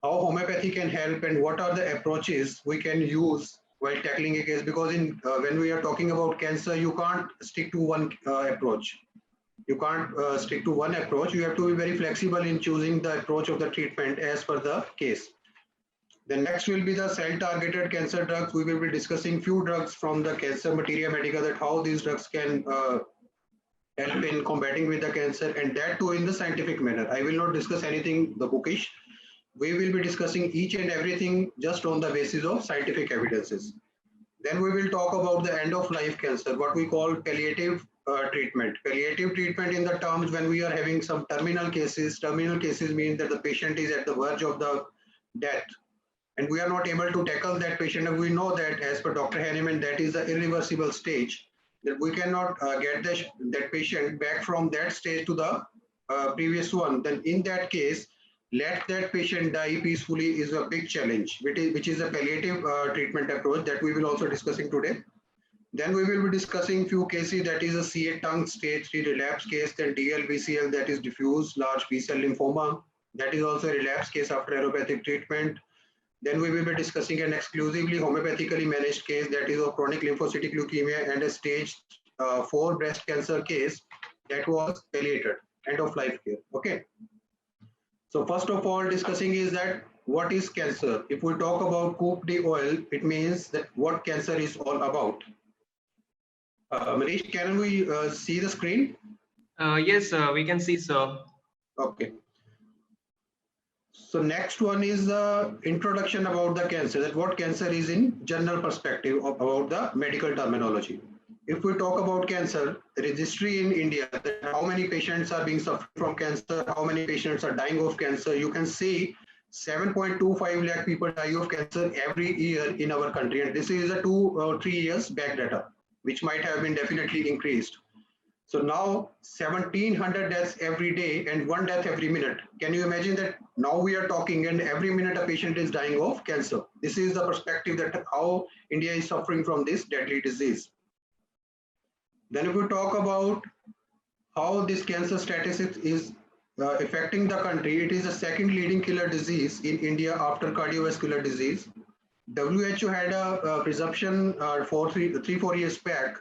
How homeopathy can help and what are the approaches we can use while tackling a case, because in when we are talking about cancer, you can't stick to one approach. You can't stick to one approach. You have to be very flexible in choosing the approach of the treatment as per the case. The next will be the cell targeted cancer drugs. We will be discussing few drugs from the cancer materia medica, that how these drugs can help in combating with the cancer, and that too in the scientific manner. I will not discuss anything the bookish. We will be discussing each and everything just on the basis of scientific evidences. Then we will talk about the end of life cancer, what we call palliative treatment. Palliative treatment in the terms when we are having some terminal cases. Terminal cases mean that the patient is at the verge of the death and we are not able to tackle that patient. And we know that as per Dr. Hahnemann, that is the irreversible stage, that we cannot get that patient back from that stage to the previous one. Then in that case, let that patient die peacefully is a big challenge, which is a palliative treatment approach that we will also discussing today. Then we will be discussing few cases, that is a CA tongue stage 3 relapse case, then DLBCL, that is diffuse large B-cell lymphoma, that is also a relapse case after allopathic treatment. Then we will be discussing an exclusively homeopathically managed case, that is of chronic lymphocytic leukemia, and a stage 4 breast cancer case that was palliated, end of life care. Okay. So first of all, discussing is that what is cancer? If we talk about Coupe d'Oil, it means that what cancer is all about. Manish, can we see the screen? Yes, we can see, sir. Okay. So next one is the introduction about the cancer, that what cancer is in general perspective about the medical terminology. If we talk about cancer, registry in India, how many patients are being suffering from cancer, how many patients are dying of cancer, you can see 7.25 lakh people die of cancer every year in our country. And this is a 2 or 3 years back data, which might have been definitely increased. So now 1700 deaths every day and 1 death every minute. Can you imagine that now we are talking and every minute a patient is dying of cancer? This is the perspective that how India is suffering from this deadly disease. Then if we talk about how this cancer statistic is affecting the country, it is the second leading killer disease in India after cardiovascular disease. WHO had a presumption 3-4 years back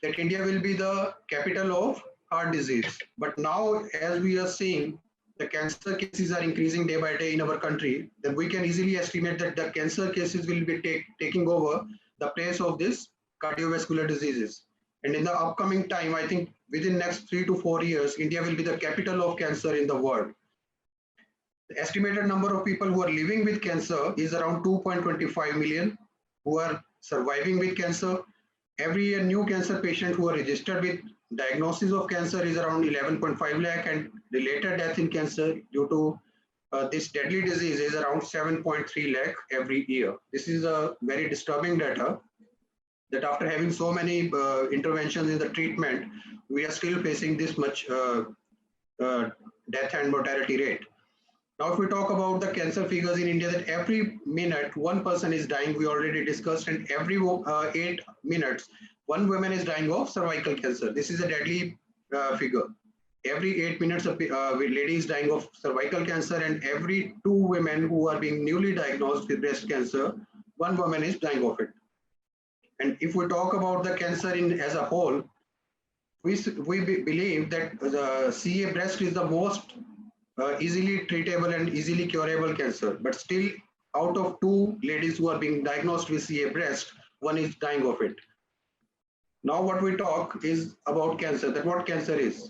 that India will be the capital of heart disease. But now, as we are seeing, the cancer cases are increasing day by day in our country, then we can easily estimate that the cancer cases will be taking over the place of this cardiovascular diseases. And in the upcoming time, I think within next 3 to 4 years, India will be the capital of cancer in the world. The estimated number of people who are living with cancer is around 2.25 million who are surviving with cancer. Every year, new cancer patients who are registered with diagnosis of cancer is around 11.5 lakh, and related death in cancer due to this deadly disease is around 7.3 lakh every year. This is a very disturbing data, that after having so many interventions in the treatment, we are still facing this much death and mortality rate. Now, if we talk about the cancer figures in India, that every minute one person is dying, we already discussed, and every 8 minutes one woman is dying of cervical cancer. This is a deadly figure. Every 8 minutes a lady is dying of cervical cancer, and every 2 women who are being newly diagnosed with breast cancer, 1 woman is dying of it. And if we talk about the cancer in as a whole, we believe that the CA breast is the most easily treatable and easily curable cancer, but still out of 2 ladies who are being diagnosed with CA breast, 1 is dying of it. Now what we talk is about cancer, that what cancer is.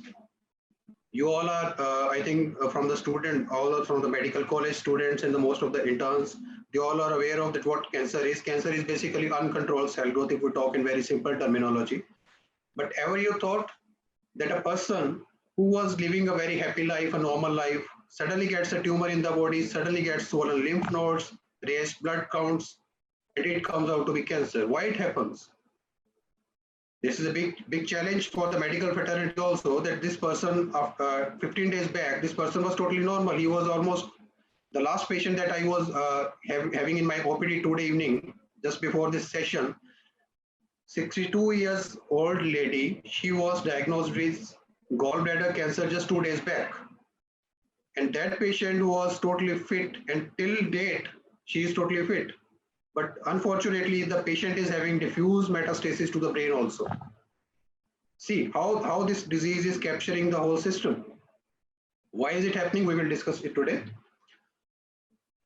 You all are, I think from the student, all are from the medical college students and the most of the interns, they all are aware of that what cancer is. Cancer is basically uncontrolled cell growth if we talk in very simple terminology. But ever you thought that a person who was living a very happy life, a normal life, suddenly gets a tumor in the body, suddenly gets swollen lymph nodes, raised blood counts, and it comes out to be cancer? Why it happens? This is a big challenge for the medical fraternity also, that this person, 15 days back, this person was totally normal. He was almost the last patient that I was having in my OPD today evening, just before this session. 62 years old lady, she was diagnosed with gallbladder cancer just 2 days back. And that patient was totally fit, and till date, she is totally fit. But unfortunately, the patient is having diffuse metastasis to the brain also. See how this disease is capturing the whole system. Why is it happening? We will discuss it today.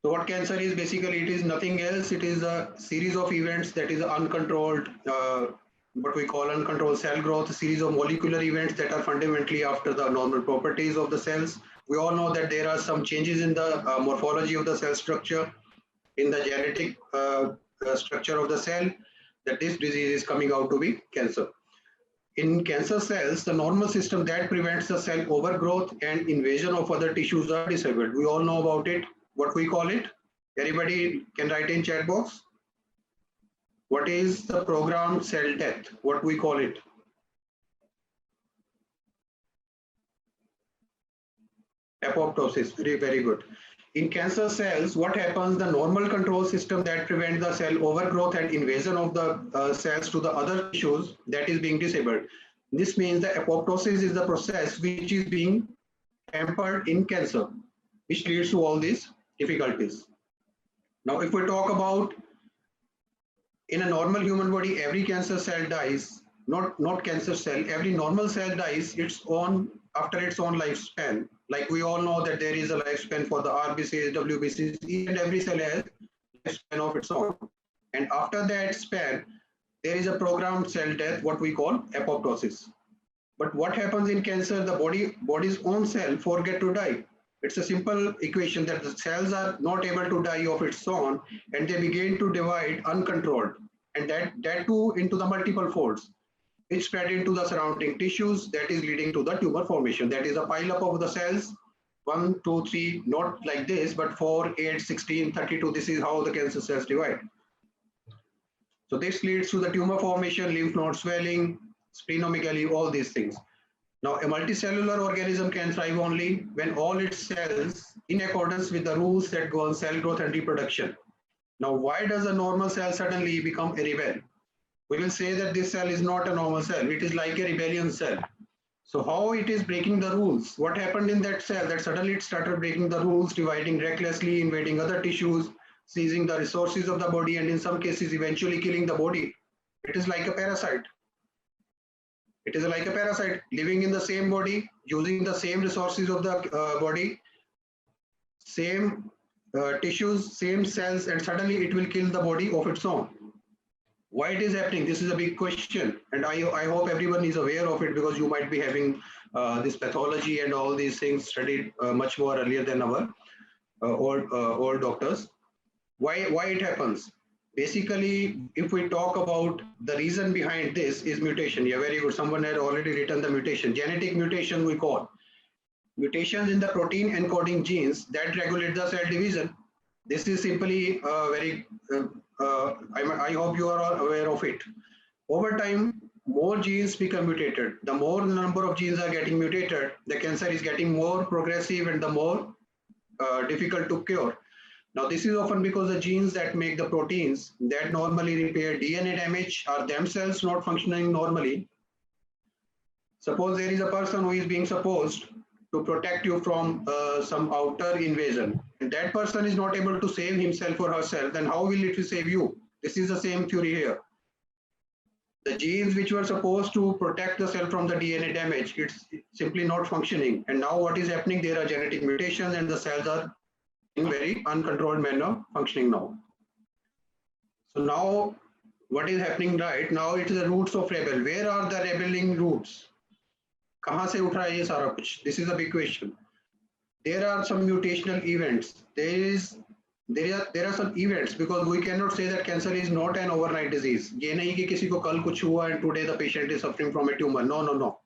So what cancer is, basically it is nothing else. It is a series of events that is uncontrolled, what we call uncontrolled cell growth, a series of molecular events that are fundamentally after the normal properties of the cells. We all know that there are some changes in the morphology of the cell structure, in the genetic structure of the cell, that this disease is coming out to be cancer. In cancer cells, the normal system that prevents the cell overgrowth and invasion of other tissues are disabled. We all know about it. What we call it? Anybody can write in chat box. What is the programmed cell death? What we call it? Apoptosis. Very, very good. In cancer cells, what happens? The normal control system that prevents the cell overgrowth and invasion of the cells to the other tissues, that is being disabled. This means the apoptosis is the process which is being hampered in cancer, which leads to all these difficulties. Now, if we talk about in a normal human body, every cancer cell dies, not cancer cell, every normal cell dies after its own lifespan. Like we all know that there is a lifespan for the RBCs, WBCs, and every cell has a lifespan of its own. And after that span, there is a programmed cell death, what we call apoptosis. But what happens in cancer? The body's own cell forget to die. It's a simple equation that the cells are not able to die of its own, and they begin to divide uncontrolled, and that too into the multiple folds, which spread into the surrounding tissues, that is leading to the tumor formation. That is a pile-up of the cells, 1, 2, 3, not like this, but 4, 8, 16, 32. This is how the cancer cells divide. So this leads to the tumor formation, lymph node swelling, splenomegaly, all these things. Now, a multicellular organism can thrive only when all its cells in accordance with the rules that govern cell growth and reproduction. Now, why does a normal cell suddenly become a rebel? We will say that this cell is not a normal cell. It is like a rebellion cell. So how it is breaking the rules? What happened in that cell that suddenly it started breaking the rules, dividing recklessly, invading other tissues, seizing the resources of the body, and in some cases eventually killing the body? It is like a parasite. It is like a parasite living in the same body, using the same resources of the body, same tissues, same cells, and suddenly it will kill the body of its own. Why it is happening? This is a big question, and I hope everyone is aware of it, because you might be having this pathology and all these things studied much more earlier than our old doctors. Why it happens? Basically, if we talk about the reason behind this is mutation. Yeah, very good. Someone had already written the mutation. Genetic mutation we call. Mutations in the protein encoding genes that regulate the cell division. This is simply I hope you are all aware of it. Over time, more genes become mutated. The more the number of genes are getting mutated, the cancer is getting more progressive and the more difficult to cure. Now, this is often because the genes that make the proteins that normally repair DNA damage are themselves not functioning normally. Suppose there is a person who is being supposed to protect you from some outer invasion, and that person is not able to save himself or herself, then how will it save you? This is the same theory here. The genes which were supposed to protect the cell from the DNA damage, it's simply not functioning. And now what is happening? There are genetic mutations and the cells are in very uncontrolled manner functioning now. So now what is happening right now? It is the roots of rebel. Where are the rebelling roots? कहाँ से उठ रहा है ये सारा कुछ? This is a big question. There are some mutational events. There are some events, because we cannot say that cancer is not an overnight disease. ये नहीं कि किसी को कल कुछ हुआ and today the patient is suffering from a tumor. No.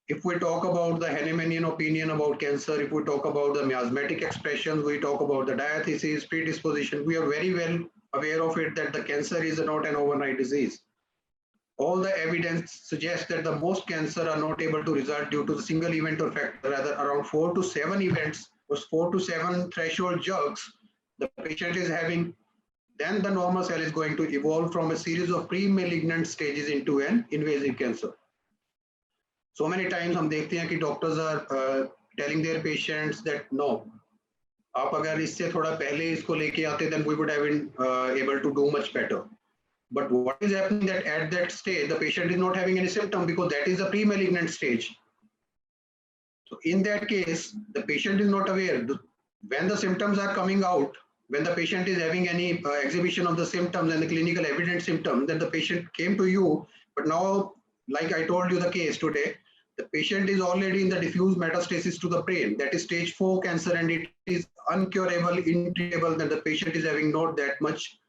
If we talk about the Hahnemannian opinion about cancer, if we talk about the miasmatic expressions, we talk about the diathesis, predisposition, we are very well aware of it that the cancer is not an overnight disease. All the evidence suggests that the most cancer are not able to result due to the single event or factor, rather around 4 to 7 events or 4 to 7 threshold jugs the patient is having, then the normal cell is going to evolve from a series of pre-malignant stages into an invasive cancer. So many times हम देखते हैं कि doctors are telling their patients that no, आप अगर इससे थोड़ा पहले इसको लेके आते then we would have been able to do much better. But what is happening that at that stage the patient is not having any symptom because that is a pre-malignant stage. So in that case, the patient is not aware. When the symptoms are coming out, when the patient is having any exhibition of the symptoms and the clinical evident symptoms, then the patient came to you. But now, like I told you the case today, the patient is already in the diffuse metastasis to the brain. That is stage 4 cancer and it is uncurable, untreatable, that the patient is having not that much,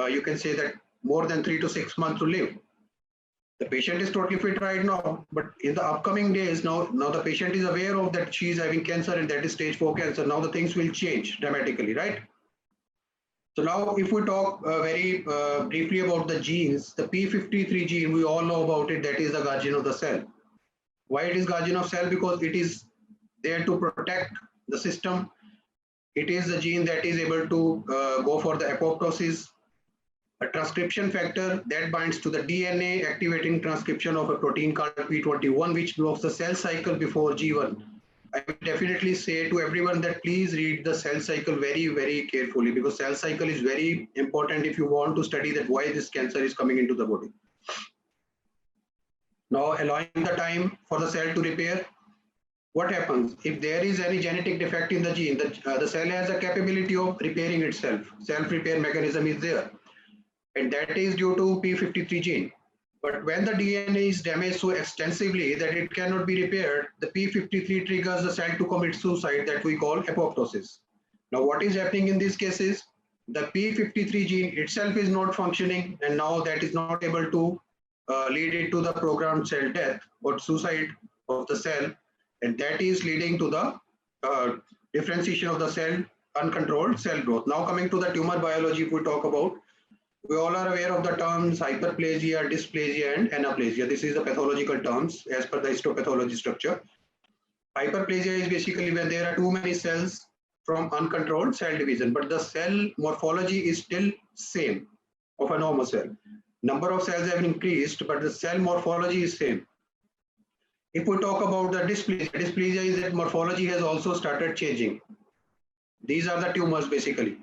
you can say that more than 3 to 6 months to live. The patient is totally fit right now, but in the upcoming days, now the patient is aware of that she is having cancer and that is stage 4 cancer. Now the things will change dramatically, right? So now if we talk very briefly about the genes, the P53 gene, we all know about it, that is the guardian of the cell. Why it is guardian of cell? Because it is there to protect the system. It is the gene that is able to go for the apoptosis, a transcription factor that binds to the DNA activating transcription of a protein called P21, which blocks the cell cycle before G1. I will definitely say to everyone that please read the cell cycle very, very carefully because cell cycle is very important if you want to study that why this cancer is coming into the body. Now, allowing the time for the cell to repair, what happens? If there is any genetic defect in the gene, the cell has a capability of repairing itself. Self-repair mechanism is there. And that is due to P53 gene. But when the DNA is damaged so extensively that it cannot be repaired, the P53 triggers the cell to commit suicide that we call apoptosis. Now what is happening in these cases? The P53 gene itself is not functioning and now that is not able to lead it to the programmed cell death or suicide of the cell, and that is leading to the differentiation of the cell, uncontrolled cell growth. Now coming to the tumor biology, if we talk about, we all are aware of the terms hyperplasia, dysplasia, and anaplasia. This is the pathological terms as per the histopathology structure. Hyperplasia is basically when there are too many cells from uncontrolled cell division, but the cell morphology is still same of a normal cell. Number of cells have increased, but the cell morphology is same. If we talk about the dysplasia, dysplasia is that morphology has also started changing. These are the tumors basically,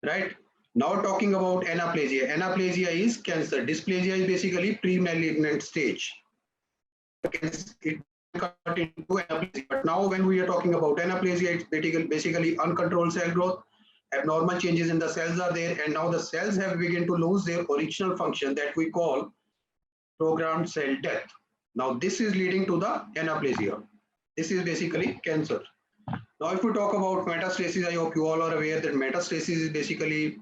right? Now talking about anaplasia. Anaplasia is cancer. Dysplasia is basically pre-malignant stage. It cut into anaplasia. But now when we are talking about anaplasia, it's basically uncontrolled cell growth. Abnormal changes in the cells are there, and now the cells have begun to lose their original function that we call programmed cell death. Now this is leading to the anaplasia. This is basically cancer. Now if we talk about metastasis, I hope you all are aware that metastasis is basically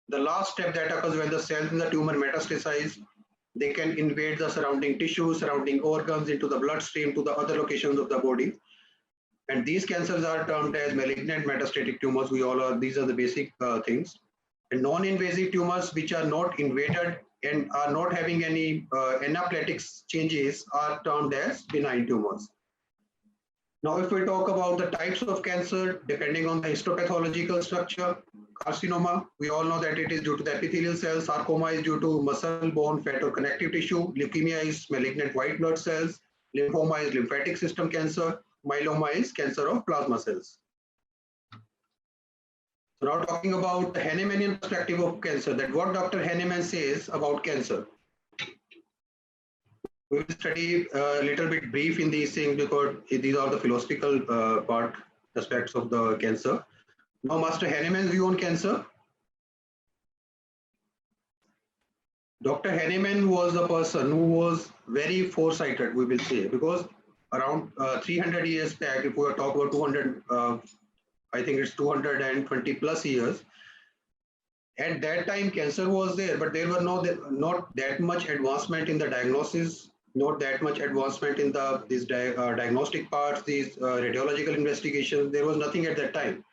the last step that occurs when the cells in the tumor metastasize. They can invade the surrounding tissue, surrounding organs, into the bloodstream, to the other locations of the body. And these cancers are termed as malignant metastatic tumors. We all are, these are the basic things. And non-invasive tumors which are not invaded and are not having any anapletic changes are termed as benign tumors. Now, if we talk about the types of cancer, depending on the histopathological structure, carcinoma, we all know that it is due to the epithelial cells, sarcoma is due to muscle, bone, fat or connective tissue, leukemia is malignant white blood cells, lymphoma is lymphatic system cancer, myeloma is cancer of plasma cells. So now talking about the Hahnemanian perspective of cancer, that what Dr. Hahnemann says about cancer. We will study a little bit brief in these things because these are the philosophical aspects of the cancer. Now, Master Hahnemann's view on cancer. Dr. Hahnemann was the person who was very foresighted, we will say, because around 300 years back, if we are talking about 200, I think it's 220 plus years, at that time cancer was there, but there were not that much advancement in the diagnosis, not that much advancement in these diagnostic parts, these radiological investigations. There was nothing at that time.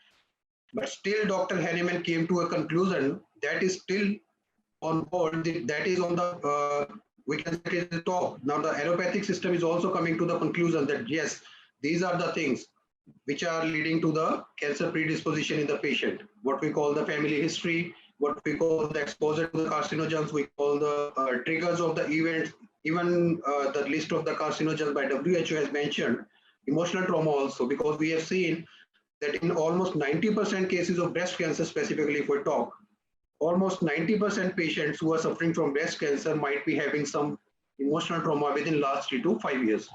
But still, Dr. Hahnemann came to a conclusion that is still on board, that is on the, we can say it is the top. Now, the allopathic system is also coming to the conclusion that yes, these are the things which are leading to the cancer predisposition in the patient. What we call the family history, what we call the exposure to the carcinogens, we call the triggers of the events even the list of the carcinogens by WHO has mentioned emotional trauma also, because we have seen that in almost 90% cases of breast cancer, specifically if we talk, almost 90% patients who are suffering from breast cancer might be having some emotional trauma within last 3 to 5 years.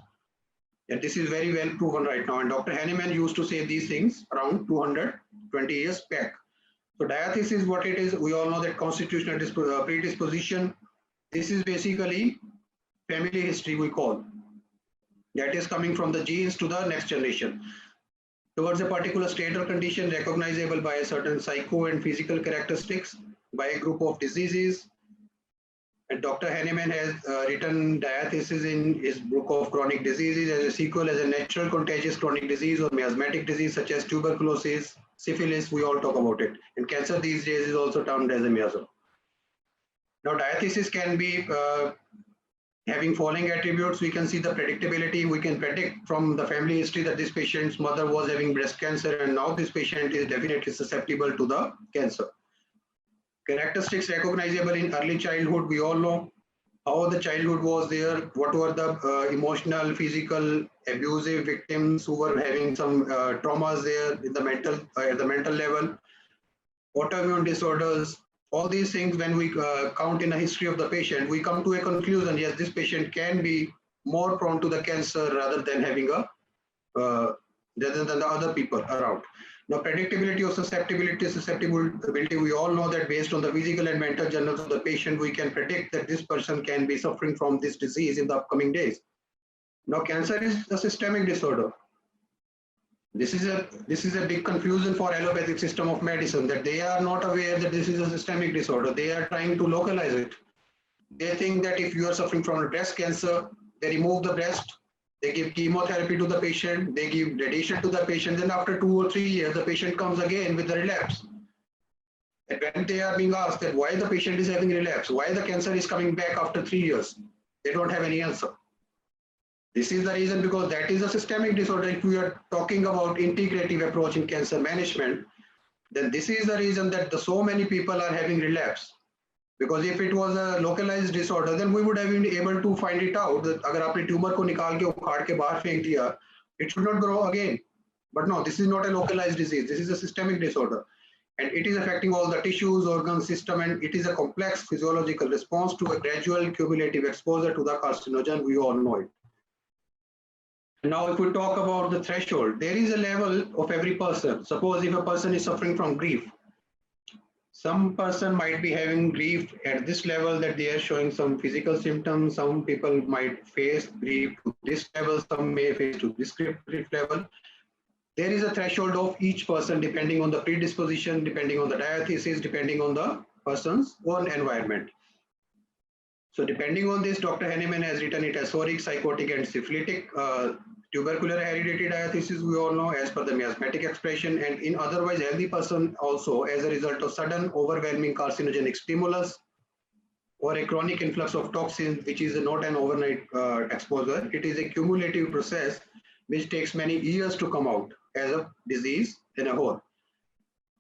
And this is very well proven right now. And Dr. Hahnemann used to say these things around 220 years back. So diathesis, what it is, we all know that constitutional predisposition. This is basically family history we call. That is coming from the genes to the next generation towards a particular state or condition recognizable by a certain psycho and physical characteristics, by a group of diseases. And Dr. Hahnemann has written diathesis in his book of chronic diseases as a sequel as a natural contagious chronic disease or miasmatic disease such as tuberculosis, syphilis, we all talk about it. And cancer these days is also termed as a miasm. Now diathesis can be having following attributes. We can see the predictability. We can predict from the family history that this patient's mother was having breast cancer and now this patient is definitely susceptible to the cancer. Characteristics recognizable in early childhood. We all know how the childhood was there, what were the emotional, physical, abusive victims who were having some traumas there in the mental, at the mental level, autoimmune disorders, all these things. When we count in a history of the patient, we come to a conclusion, yes, this patient can be more prone to the cancer rather than having a, rather than the other people around. Now, predictability of susceptibility, we all know that based on the physical and mental journals of the patient, we can predict that this person can be suffering from this disease in the upcoming days. Now, cancer is a systemic disorder. This is a big confusion for allopathic system of medicine, that they are not aware that this is a systemic disorder. They are trying to localize it. They think that if you are suffering from a breast cancer, they remove the breast, they give chemotherapy to the patient, they give radiation to the patient, then after 2 or 3 years, the patient comes again with the relapse. And when they are being asked that why the patient is having relapse, why the cancer is coming back after 3 years, they don't have any answer. This is the reason, because that is a systemic disorder. If we are talking about integrative approach in cancer management, then this is the reason that so many people are having relapse. Because if it was a localized disorder, then we would have been able to find it out that अगर आपने tumor को निकाल के उखाड़ के बाहर फेंक दिया, it should not grow again. But no, this is not a localized disease. This is a systemic disorder. And it is affecting all the tissues, organ system, and it is a complex physiological response to a gradual cumulative exposure to the carcinogen. We all know it. Now, if we talk about the threshold, there is a level of every person. Suppose if a person is suffering from grief, some person might be having grief at this level that they are showing some physical symptoms. Some people might face grief to this level, some may face to this grief level. There is a threshold of each person depending on the predisposition, depending on the diathesis, depending on the person's own environment. So depending on this, Dr. Hahnemann has written it as soric, psychotic, and syphilitic. Tubercular hereditary diathesis, we all know, as per the miasmatic expression, and in otherwise healthy person also as a result of sudden overwhelming carcinogenic stimulus or a chronic influx of toxins, which is not an overnight exposure. It is a cumulative process which takes many years to come out as a disease in a whole.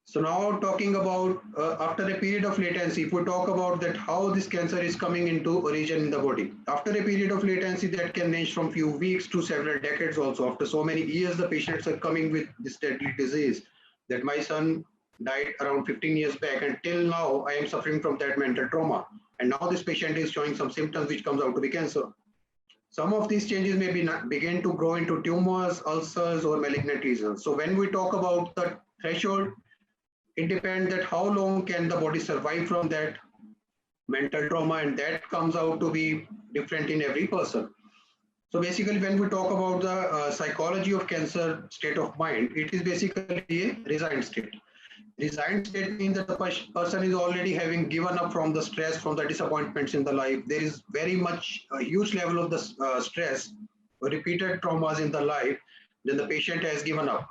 So now talking about after a period of latency, if we talk about that how this cancer is coming into origin in the body. After a period of latency that can range from few weeks to several decades also. After so many years, the patients are coming with this deadly disease that my son died around 15 years back and till now I am suffering from that mental trauma. And now this patient is showing some symptoms which comes out to be cancer. Some of these changes may begin to grow into tumors, ulcers, or malignant lesions. So when we talk about the threshold, it depends that how long can the body survive from that mental trauma, and that comes out to be different in every person. So basically, when we talk about the psychology of cancer state of mind, it is basically a resigned state. Resigned state means that the person is already having given up from the stress, from the disappointments in the life. There is very much a huge level of the stress, repeated traumas in the life, then the patient has given up.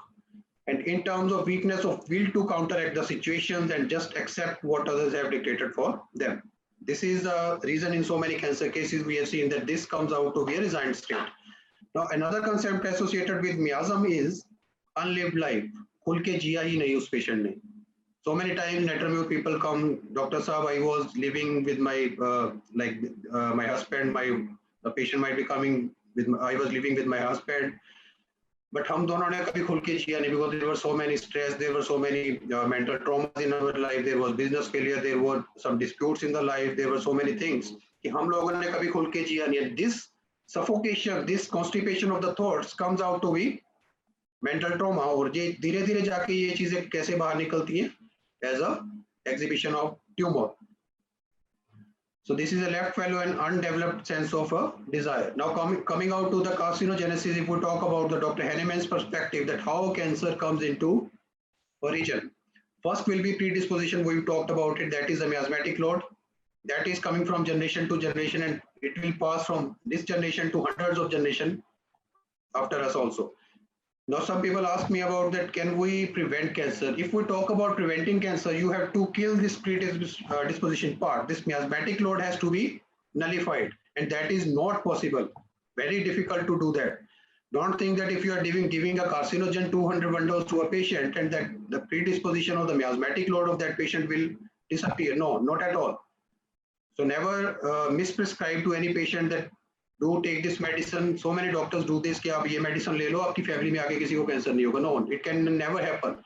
And in terms of weakness of will to counteract the situations and just accept what others have dictated for them. This is the reason in so many cancer cases we have seen that this comes out to be a resigned state. Now, another concept associated with miasm is unlived life. खुल के जिया ही नहीं उस patient ने. So many times interview people come, Dr. Saab, I was living with my my husband, my The patient might be coming with, I was living with my husband, but हम दोनों ने कभी खुल के जिया नहीं, because there were so many stress, there were so many mental traumas in our life, there was business failure, there were some disputes in the life, there were so many things कि हम लोगों ने कभी खुल के जिया नहीं. This suffocation, this constipation of the thoughts comes out to be mental trauma, और ये धीरे धीरे जाके ये चीजें कैसे बाहर निकलती हैं as a exhibition of tumor. So this is a left fellow and undeveloped sense of a desire. Now coming out to the carcinogenesis, if we talk about the Dr. Henneman's perspective that how cancer comes into origin. First will be predisposition, we talked about it, that is a miasmatic load. That is coming from generation to generation, and it will pass from this generation to hundreds of generations after us also. Now some people ask me about that, can we prevent cancer? If we talk about preventing cancer, you have to kill this predisposition part. This miasmatic load has to be nullified, and that is not possible. Very difficult to do that. Don't think that if you are giving a carcinogen 200 dose to a patient and that the predisposition of the miasmatic load of that patient will disappear. No, not at all. So never misprescribe to any patient that do take this medicine. So many doctors do this कि आप ये medicine ले लो, आपकी family में आगे किसी को cancer नहीं होगा. No, it can never happen.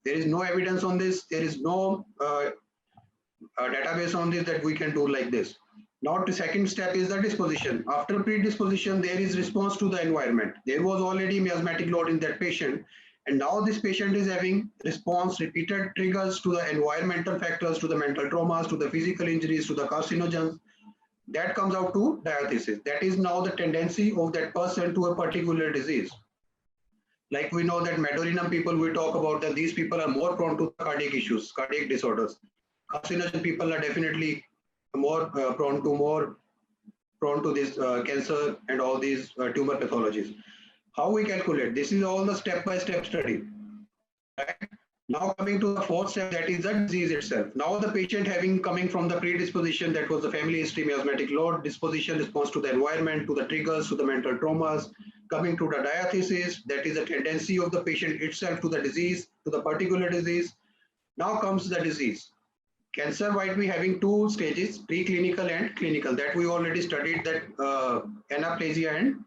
There is no evidence on this. There is no database on this that we can do like this. Now the second step is the disposition. After predisposition, there is response to the environment. There was already miasmatic load in that patient, and now this patient is having response, repeated triggers to the environmental factors, to the mental traumas, to the physical injuries, to the carcinogens. That comes out to diathesis. That is now the tendency of that person to a particular disease. Like we know that Madorinum people, we talk about that these people are more prone to cardiac issues, cardiac disorders. Carcinogen people are definitely more prone to this cancer and all these tumor pathologies. How we calculate? This is all the step-by-step study. Right? Now coming to the fourth step, that is the disease itself. Now the patient coming from the predisposition, that was the family history, miasmatic load, disposition, response to the environment, to the triggers, to the mental traumas, coming to the diathesis, that is a tendency of the patient itself to the disease, to the particular disease. Now comes the disease. Cancer might be having two stages, preclinical and clinical. That we already studied, that anaplasia, and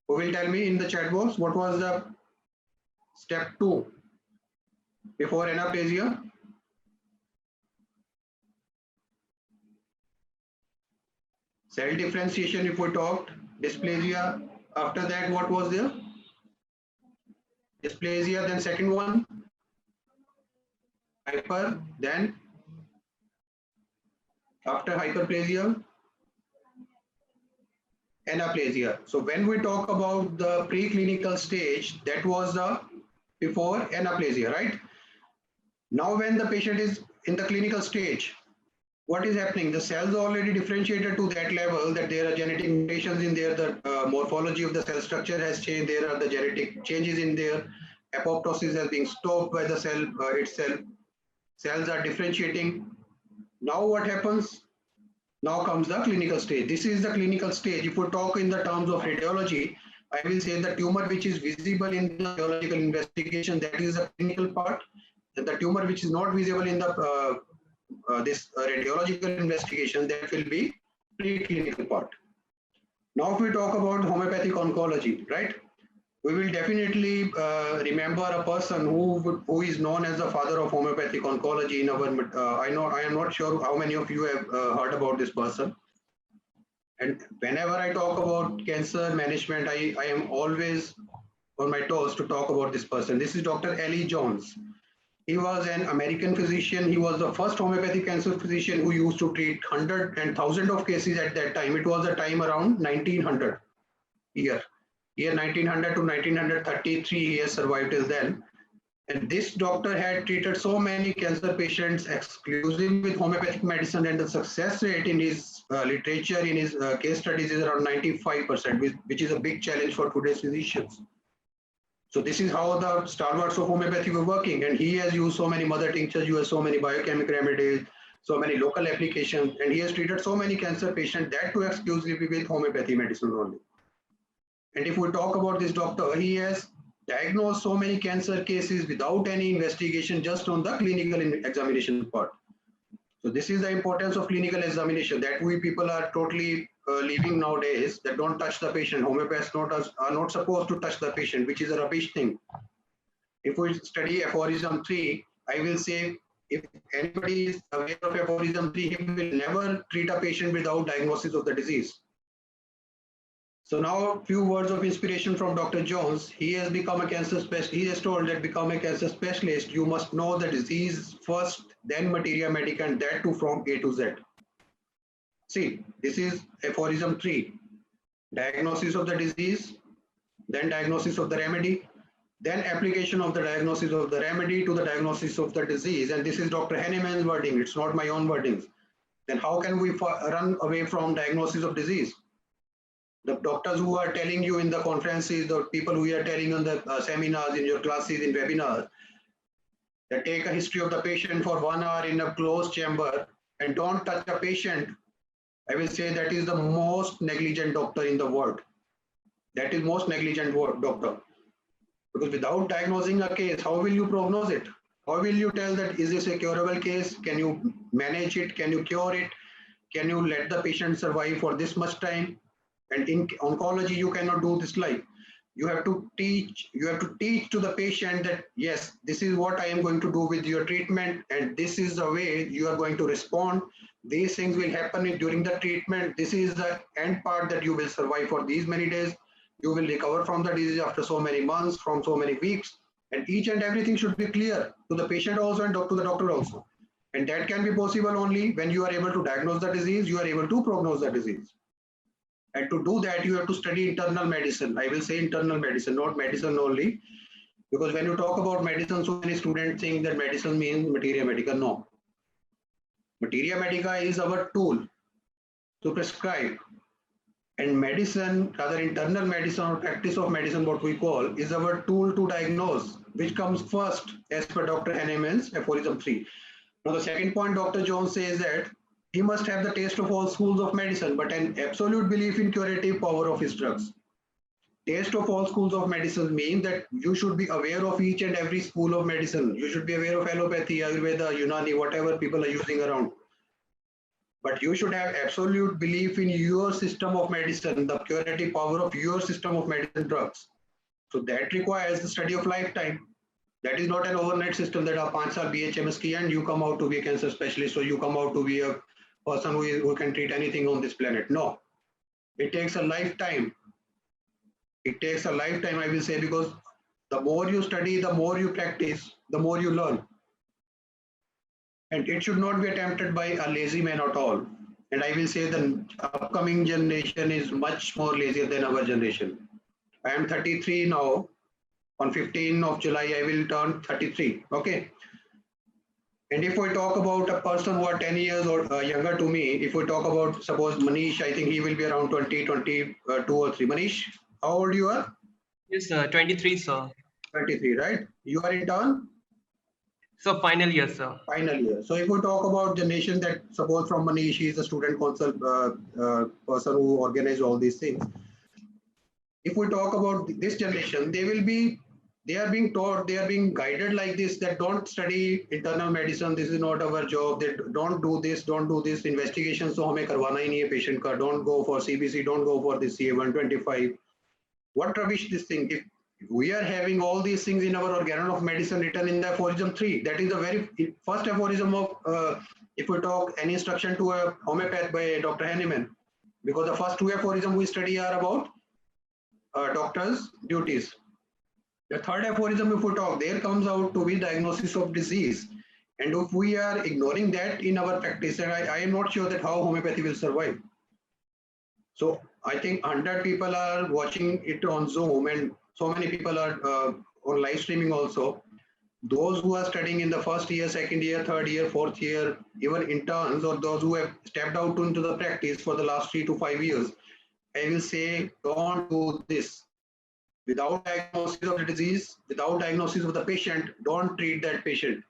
who will tell me in the chat box what was the step 2 before anaplasia? Cell differentiation, if we talked, dysplasia. After that, what was there? Dysplasia, then second one, hyper, then after hyperplasia, anaplasia. So when we talk about the preclinical stage, that was the before anaplasia, right? Now when the patient is in the clinical stage, what is happening? The cells are already differentiated to that level that there are genetic mutations in there, the morphology of the cell structure has changed, there are the genetic changes in there, apoptosis has been stopped by the cell itself, cells are differentiating. Now what happens? Now comes the clinical stage. This is the clinical stage. If we talk in the terms of radiology, I will say the tumor which is visible in the radiological investigation, that is the clinical part, and the tumor which is not visible in the this radiological investigation, that will be preclinical part. Now if we talk about homeopathic oncology, right, we will definitely remember a person who is known as the father of homeopathic oncology in our, I am not sure how many of you have heard about this person. And whenever I talk about cancer management, I am always on my toes to talk about this person. This is Dr. Ellie Jones. He was an American physician. He was the first homeopathic cancer physician who used to treat hundreds and thousands of cases at that time. It was a time around 1900 year 1900 to 1933. He has survived till then. And this doctor had treated so many cancer patients exclusively with homeopathic medicine, and the success rate in his literature, in his case studies, is around 95%, which is a big challenge for today's physicians. So this is how the stalwarts of homeopathy were working, and he has used so many mother tinctures, used so many biochemical remedies, so many local applications, and he has treated so many cancer patients, that too exclusively with homeopathy medicine only. And if we talk about this doctor, he has diagnosed so many cancer cases without any investigation, just on the clinical examination part. So this is the importance of clinical examination, that we people are totally living nowadays that don't touch the patient. Homeopaths are not supposed to touch the patient, which is a rubbish thing. If we study aphorism 3, I will say if anybody is aware of aphorism 3, he will never treat a patient without diagnosis of the disease. So now a few words of inspiration from Dr. Jones. He has become a cancer specialist. He has told that become a cancer specialist, you must know the disease first, then materia medica, and that too from A to Z. See, this is aphorism 3. Diagnosis of the disease, then diagnosis of the remedy, then application of the diagnosis of the remedy to the diagnosis of the disease. And this is Dr. Henneman's wording. It's not my own wordings. Then how can we run away from diagnosis of disease? The doctors who are telling you in the conferences, the people who are telling on the seminars, in your classes, in webinars, that take a history of the patient for 1 hour in a closed chamber and don't touch the patient, I will say that is the most negligent doctor in the world. That is most negligent doctor. Because without diagnosing a case, how will you prognose it? How will you tell that is this a curable case? Can you manage it? Can you cure it? Can you let the patient survive for this much time? And in oncology, you cannot do this like. You have to teach to the patient that, yes, this is what I am going to do with your treatment, and this is the way you are going to respond. These things will happen during the treatment. This is the end part that you will survive for these many days. You will recover from the disease after so many months, from so many weeks, and each and everything should be clear to the patient also and to the doctor also. And that can be possible only when you are able to diagnose the disease, you are able to prognose the disease. And to do that, you have to study internal medicine. I will say internal medicine, not medicine only. Because when you talk about medicine, so many students think that medicine means materia medica. No. Materia medica is our tool to prescribe. And medicine, rather internal medicine or practice of medicine, what we call, is our tool to diagnose, which comes first as per Dr. Henneman's aphorism 3. Now the second point, Dr. Jones says that he must have the taste of all schools of medicine, but an absolute belief in curative power of his drugs. Taste of all schools of medicine means that you should be aware of each and every school of medicine. You should be aware of allopathy, Ayurveda, Unani, whatever people are using around. But you should have absolute belief in your system of medicine, the curative power of your system of medicine drugs. So that requires the study of lifetime. That is not an overnight system that a 5 saal BHMS ki and you come out to be a cancer specialist, or you come out to be a person who can treat anything on this planet. No, it takes a lifetime. It takes a lifetime, I will say, because the more you study, the more you practice, the more you learn. And it should not be attempted by a lazy man at all. And I will say the upcoming generation is much more lazier than our generation. I am 33 now. On 15th of July, I will turn 33. Okay. And if we talk about a person who are 10 years or younger to me, if we talk about, suppose Manish, I think he will be around 20, 22 or 3. Manish, how old you are? Yes, 23, sir. 23, right? You are in turn? So final year, sir. Final year. So if we talk about generation that, suppose from Manish, he is a student council person who organized all these things. If we talk about this generation, they are being taught, they are being guided like this, that don't study internal medicine, this is not our job, they don't do this, investigation, so hame karwana hi nahi hai patient ka, don't go for CBC, don't go for this CA125. What rubbish this thing. If we are having all these things in our organon of medicine written in the aphorism 3, that is the very first aphorism of, if we talk any instruction to a homeopath by Dr. Henneman, because the first 2 aphorisms we study are about doctors' duties. The third aphorism, if we talk, there comes out to be diagnosis of disease. And if we are ignoring that in our practice, and I am not sure that how homeopathy will survive. So I think 100 people are watching it on Zoom, and so many people are on live streaming also. Those who are studying in the first year, second year, third year, fourth year, even interns, or those who have stepped out into the practice for the last 3 to 5 years, I will say, don't do this. Without diagnosis of the disease, without diagnosis of the patient, don't treat that patient.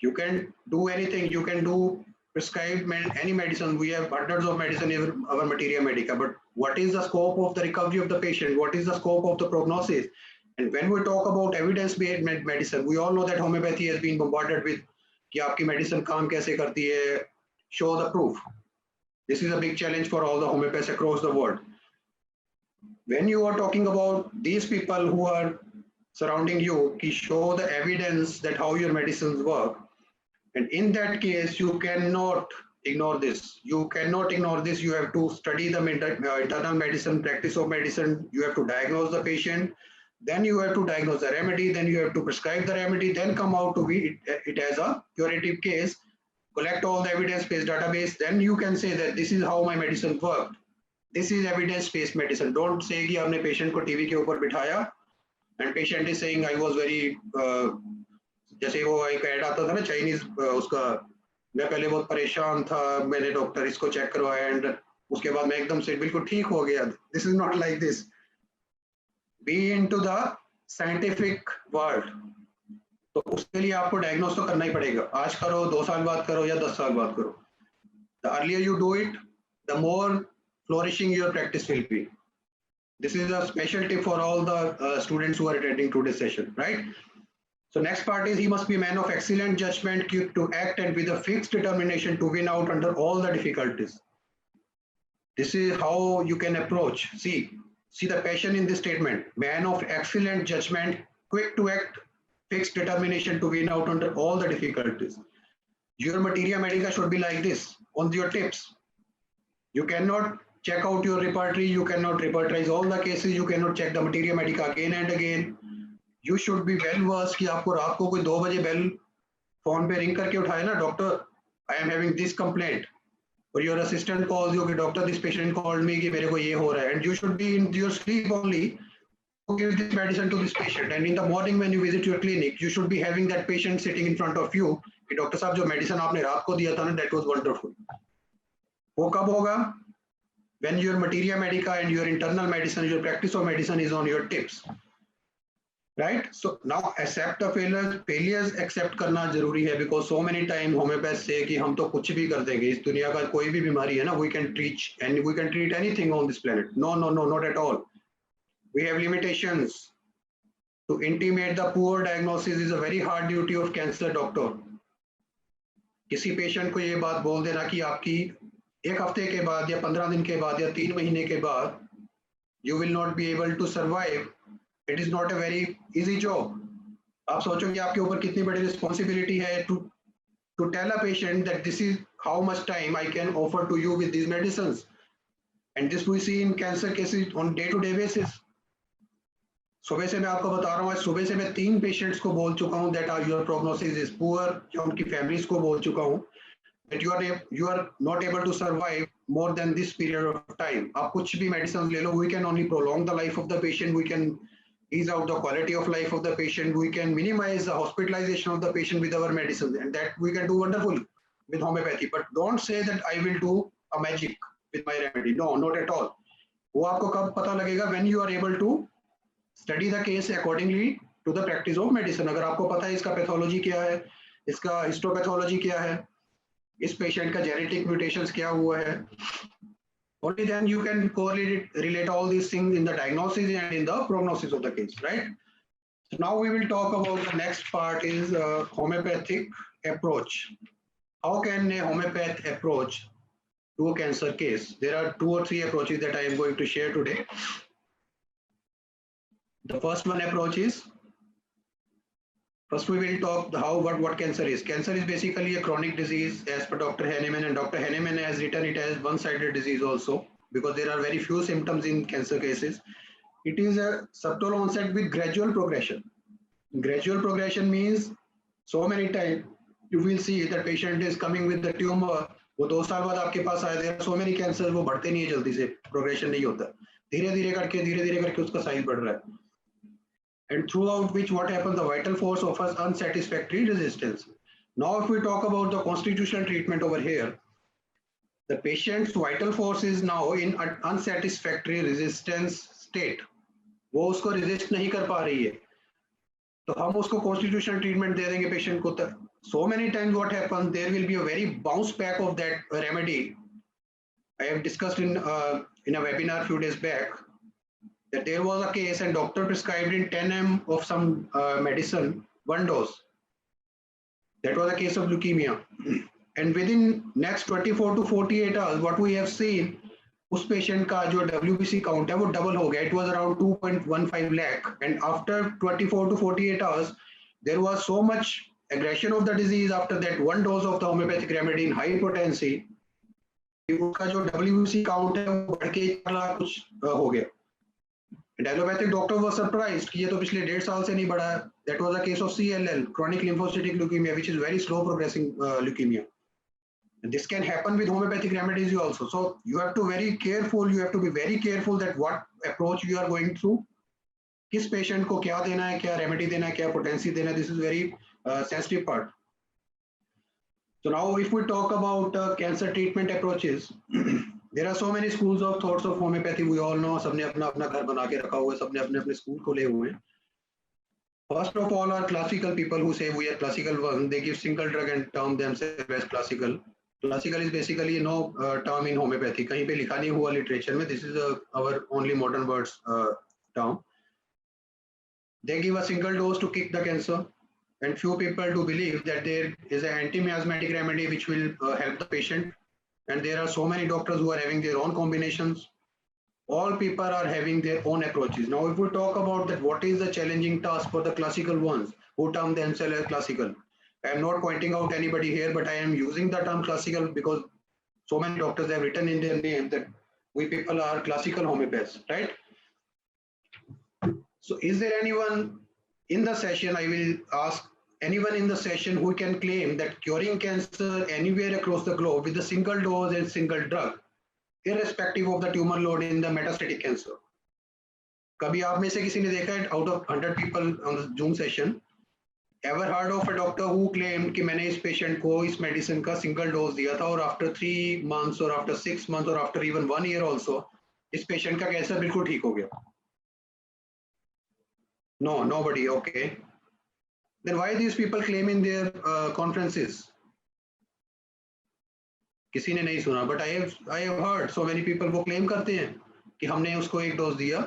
You can do anything, you can do prescribe any medicine. We have hundreds of medicine in our materia medica, but what is the scope of the recovery of the patient? What is the scope of the prognosis? And when we talk about evidence-based medicine, we all know that homeopathy has been bombarded with कि आपकी medicine काम कैसे करती है, show the proof. This is a big challenge for all the homeopaths across the world. When you are talking about these people who are surrounding you, show the evidence that how your medicines work. And in that case, you cannot ignore this. You cannot ignore this. You have to study the internal medicine, practice of medicine. You have to diagnose the patient. Then you have to diagnose the remedy. Then you have to prescribe the remedy. Then come out to be it as a curative case. Collect all the evidence-based database. Then you can say that this is how my medicine worked. This is evidence-based medicine. Don't say कि आपने patient को TV के ऊपर बिठाया and patient is saying I was very जैसे वो एक add आता था ना चाइनीज उसका मैं पहले बहुत परेशान था मैंने डॉक्टर इसको चेक करवाया एंड उसके बाद मैं एकदम से बिल्कुल ठीक हो गया. This is not like this. Be into the scientific world. तो उसके लिए आपको डायग्नोस तो करना ही पड़ेगा. आज करो, 2 साल बाद करो या 10 साल बाद करो. The earlier you do it the more flourishing your practice will be. This is a special tip for all the students who are attending today's session, right? So next part is he must be a man of excellent judgment, quick to act and with a fixed determination to win out under all the difficulties. This is how you can approach. See the passion in this statement. Man of excellent judgment, quick to act, fixed determination to win out under all the difficulties. Your materia medica should be like this on your tips. You cannot check out your repertory, you cannot repertorize all the cases, you cannot check the materia medica again and again. You should be well versed कि आपको रात को कोई 2 बजे bell phone पे ring करके उठाए ना, doctor I am having this complaint, और योर असिस्टेंट कॉल्स यू कि doctor this patient called me कि मेरे को ये हो रहा है, and you should be in your sleep only to give this medicine to this patient, and in the morning when you visit your clinic you should be having that patient sitting in front of you कि doctor साहब जो medicine आपने रात को दिया था ना that was wonderful. वो कब होगा? When your materia medica and your internal medicine, your practice of medicine is on your tips, right? So now accept the failures accept करना जरूरी है, because so many time homeopaths say कि हम तो कुछ भी कर देंगे, इस दुनिया का कोई भी बीमारी है ना, we can treat anything on this planet. No, not at all. We have limitations. To intimate the poor diagnosis is a very hard duty of cancer doctor. किसी patient को ये बात बोल देना कि आपकी 1 हफ्ते के बाद या 15 दिन के बाद या 3 महीने के बाद you will not be able to survive. It is not a very easy job. आप सोचोगे आपके ऊपर कितनी बड़ी responsibility है to tell a patient that this is how much time I can offer to you with these medicines. And this we see in cancer cases on day-to-day basis. सुबह से मैं आपको बता रहा हूँ, सुबह से मैं 3 पेशेंट्स को बोल चुका हूँ that your prognosis is poor, या उनकी फैमिलीज को बोल चुका हूँ that you are not able to survive more than this period of time. आप कुछ भी medicines ले लो, we can only prolong the life of the patient, we can ease out the quality of life of the patient, we can minimize the hospitalization of the patient with our medicines, and that we can do wonderful with homeopathy. But don't say that I will do a magic with my remedy. No, not at all. वो आपको कब पता लगेगा? When you are able to study the case accordingly to the practice of medicine. अगर आपको पता है इसका पैथोलॉजी क्या है, इसका हिस्टोपैथोलॉजी क्या है, इस पेशेंट का जेनेटिक म्यूटेशंस क्या हुआ है, only then you can relate all these things in the diagnosis and in the prognosis of the case, right? So now we will talk about the next part is homeopathic approach. How can a homeopath approach to a cancer case? There are 2 or 3 approaches that I am going to share today. The first one approach is, first we will talk what cancer is. Cancer is basically a chronic disease as per Dr. Henneman, and Dr. Henneman has written it as one-sided disease also, because there are very few symptoms in cancer cases. It is a subtle onset with gradual progression. Gradual progression means so many times you will see that patient is coming with the tumor, वो 2 साल बाद आपके पास आए, there are so many cancers, वो बढ़ते नहीं है जल्दी से, progression नहीं होता, धीरे धीरे करके उसका साइज बढ़ रहा है. And throughout which what happens, the vital force offers unsatisfactory resistance. Now if we talk about the constitutional treatment over here, the patient's vital force is now in an unsatisfactory resistance state. वो उसको resist नहीं कर पा रही है, तो हम उसको constitutional treatment दे देंगे patient को. So many times what happens, there will be a very bounce back of that remedy. I have discussed in a webinar few days back that there was a case and doctor prescribed in 10 ml of some medicine, 1 dose. That was a case of leukemia. and within next 24 to 48 hours what we have seen, उस patient का जो WBC count है वो double हो गया. It was around 2.15 lakh, and after 24 to 48 hours there was so much aggression of the disease after that one dose of the homeopathic remedy in high potency. उसका जो WBC count है वो बढ़ के 4 लाख कुछ हो गया. एलोपैथिक डॉक्टर वाज सरप्राइज्ड कि ये तो पिछले 1.5 साल से नहीं बढ़ा है. That was a case of CLL, chronic lymphocytic leukemia, which is very slow progressing leukemia. And this can happen with homeopathic remedies also. So you have to be very careful that what approach you are going through. किस patient को क्या देना है, क्या remedy देना है, क्या potency देना है. This is very sensitive part. So now if we talk about cancer treatment approaches, there are so many schools of thoughts of homeopathy. We all know, सबने अपना अपना घर बना के रखा हुआ है, सबने अपने अपने स्कूल खोले हुए हैं. First of all are classical people who say we are classical one. They give single drug and term themselves as classical. Classical is basically no term in homeopathy. कहीं पे लिखा नहीं हुआ literature में. This is our only modern words term. They give a single dose to kick the cancer, and few people do believe that there is an anti-miasmatic remedy which will help the patient. And there are so many doctors who are having their own combinations. All people are having their own approaches. Now, if we talk about that, what is the challenging task for the classical ones who term themselves as classical? I am not pointing out anybody here, but I am using the term classical because so many doctors have written in their name that we people are classical homeopaths, right? So is there anyone in the session, I will ask anyone in the session who can claim that curing cancer anywhere across the globe with a single dose and single drug, irrespective of the tumor load in the metastatic cancer? कभी आप में से किसी ने देखा है out of 100 people on the Zoom session, ever heard of a doctor who claimed कि मैंने इस patient को इस medicine का single dose दिया था और after 3 months or after 6 months or after even 1 year also इस patient का कैंसर बिल्कुल ठीक हो गया? No, nobody. Okay. Then why these people claim in their conferences? किसी ने नहीं सुना, but I have heard so many people वो claim करते हैं कि हमने उसको एक डोज दिया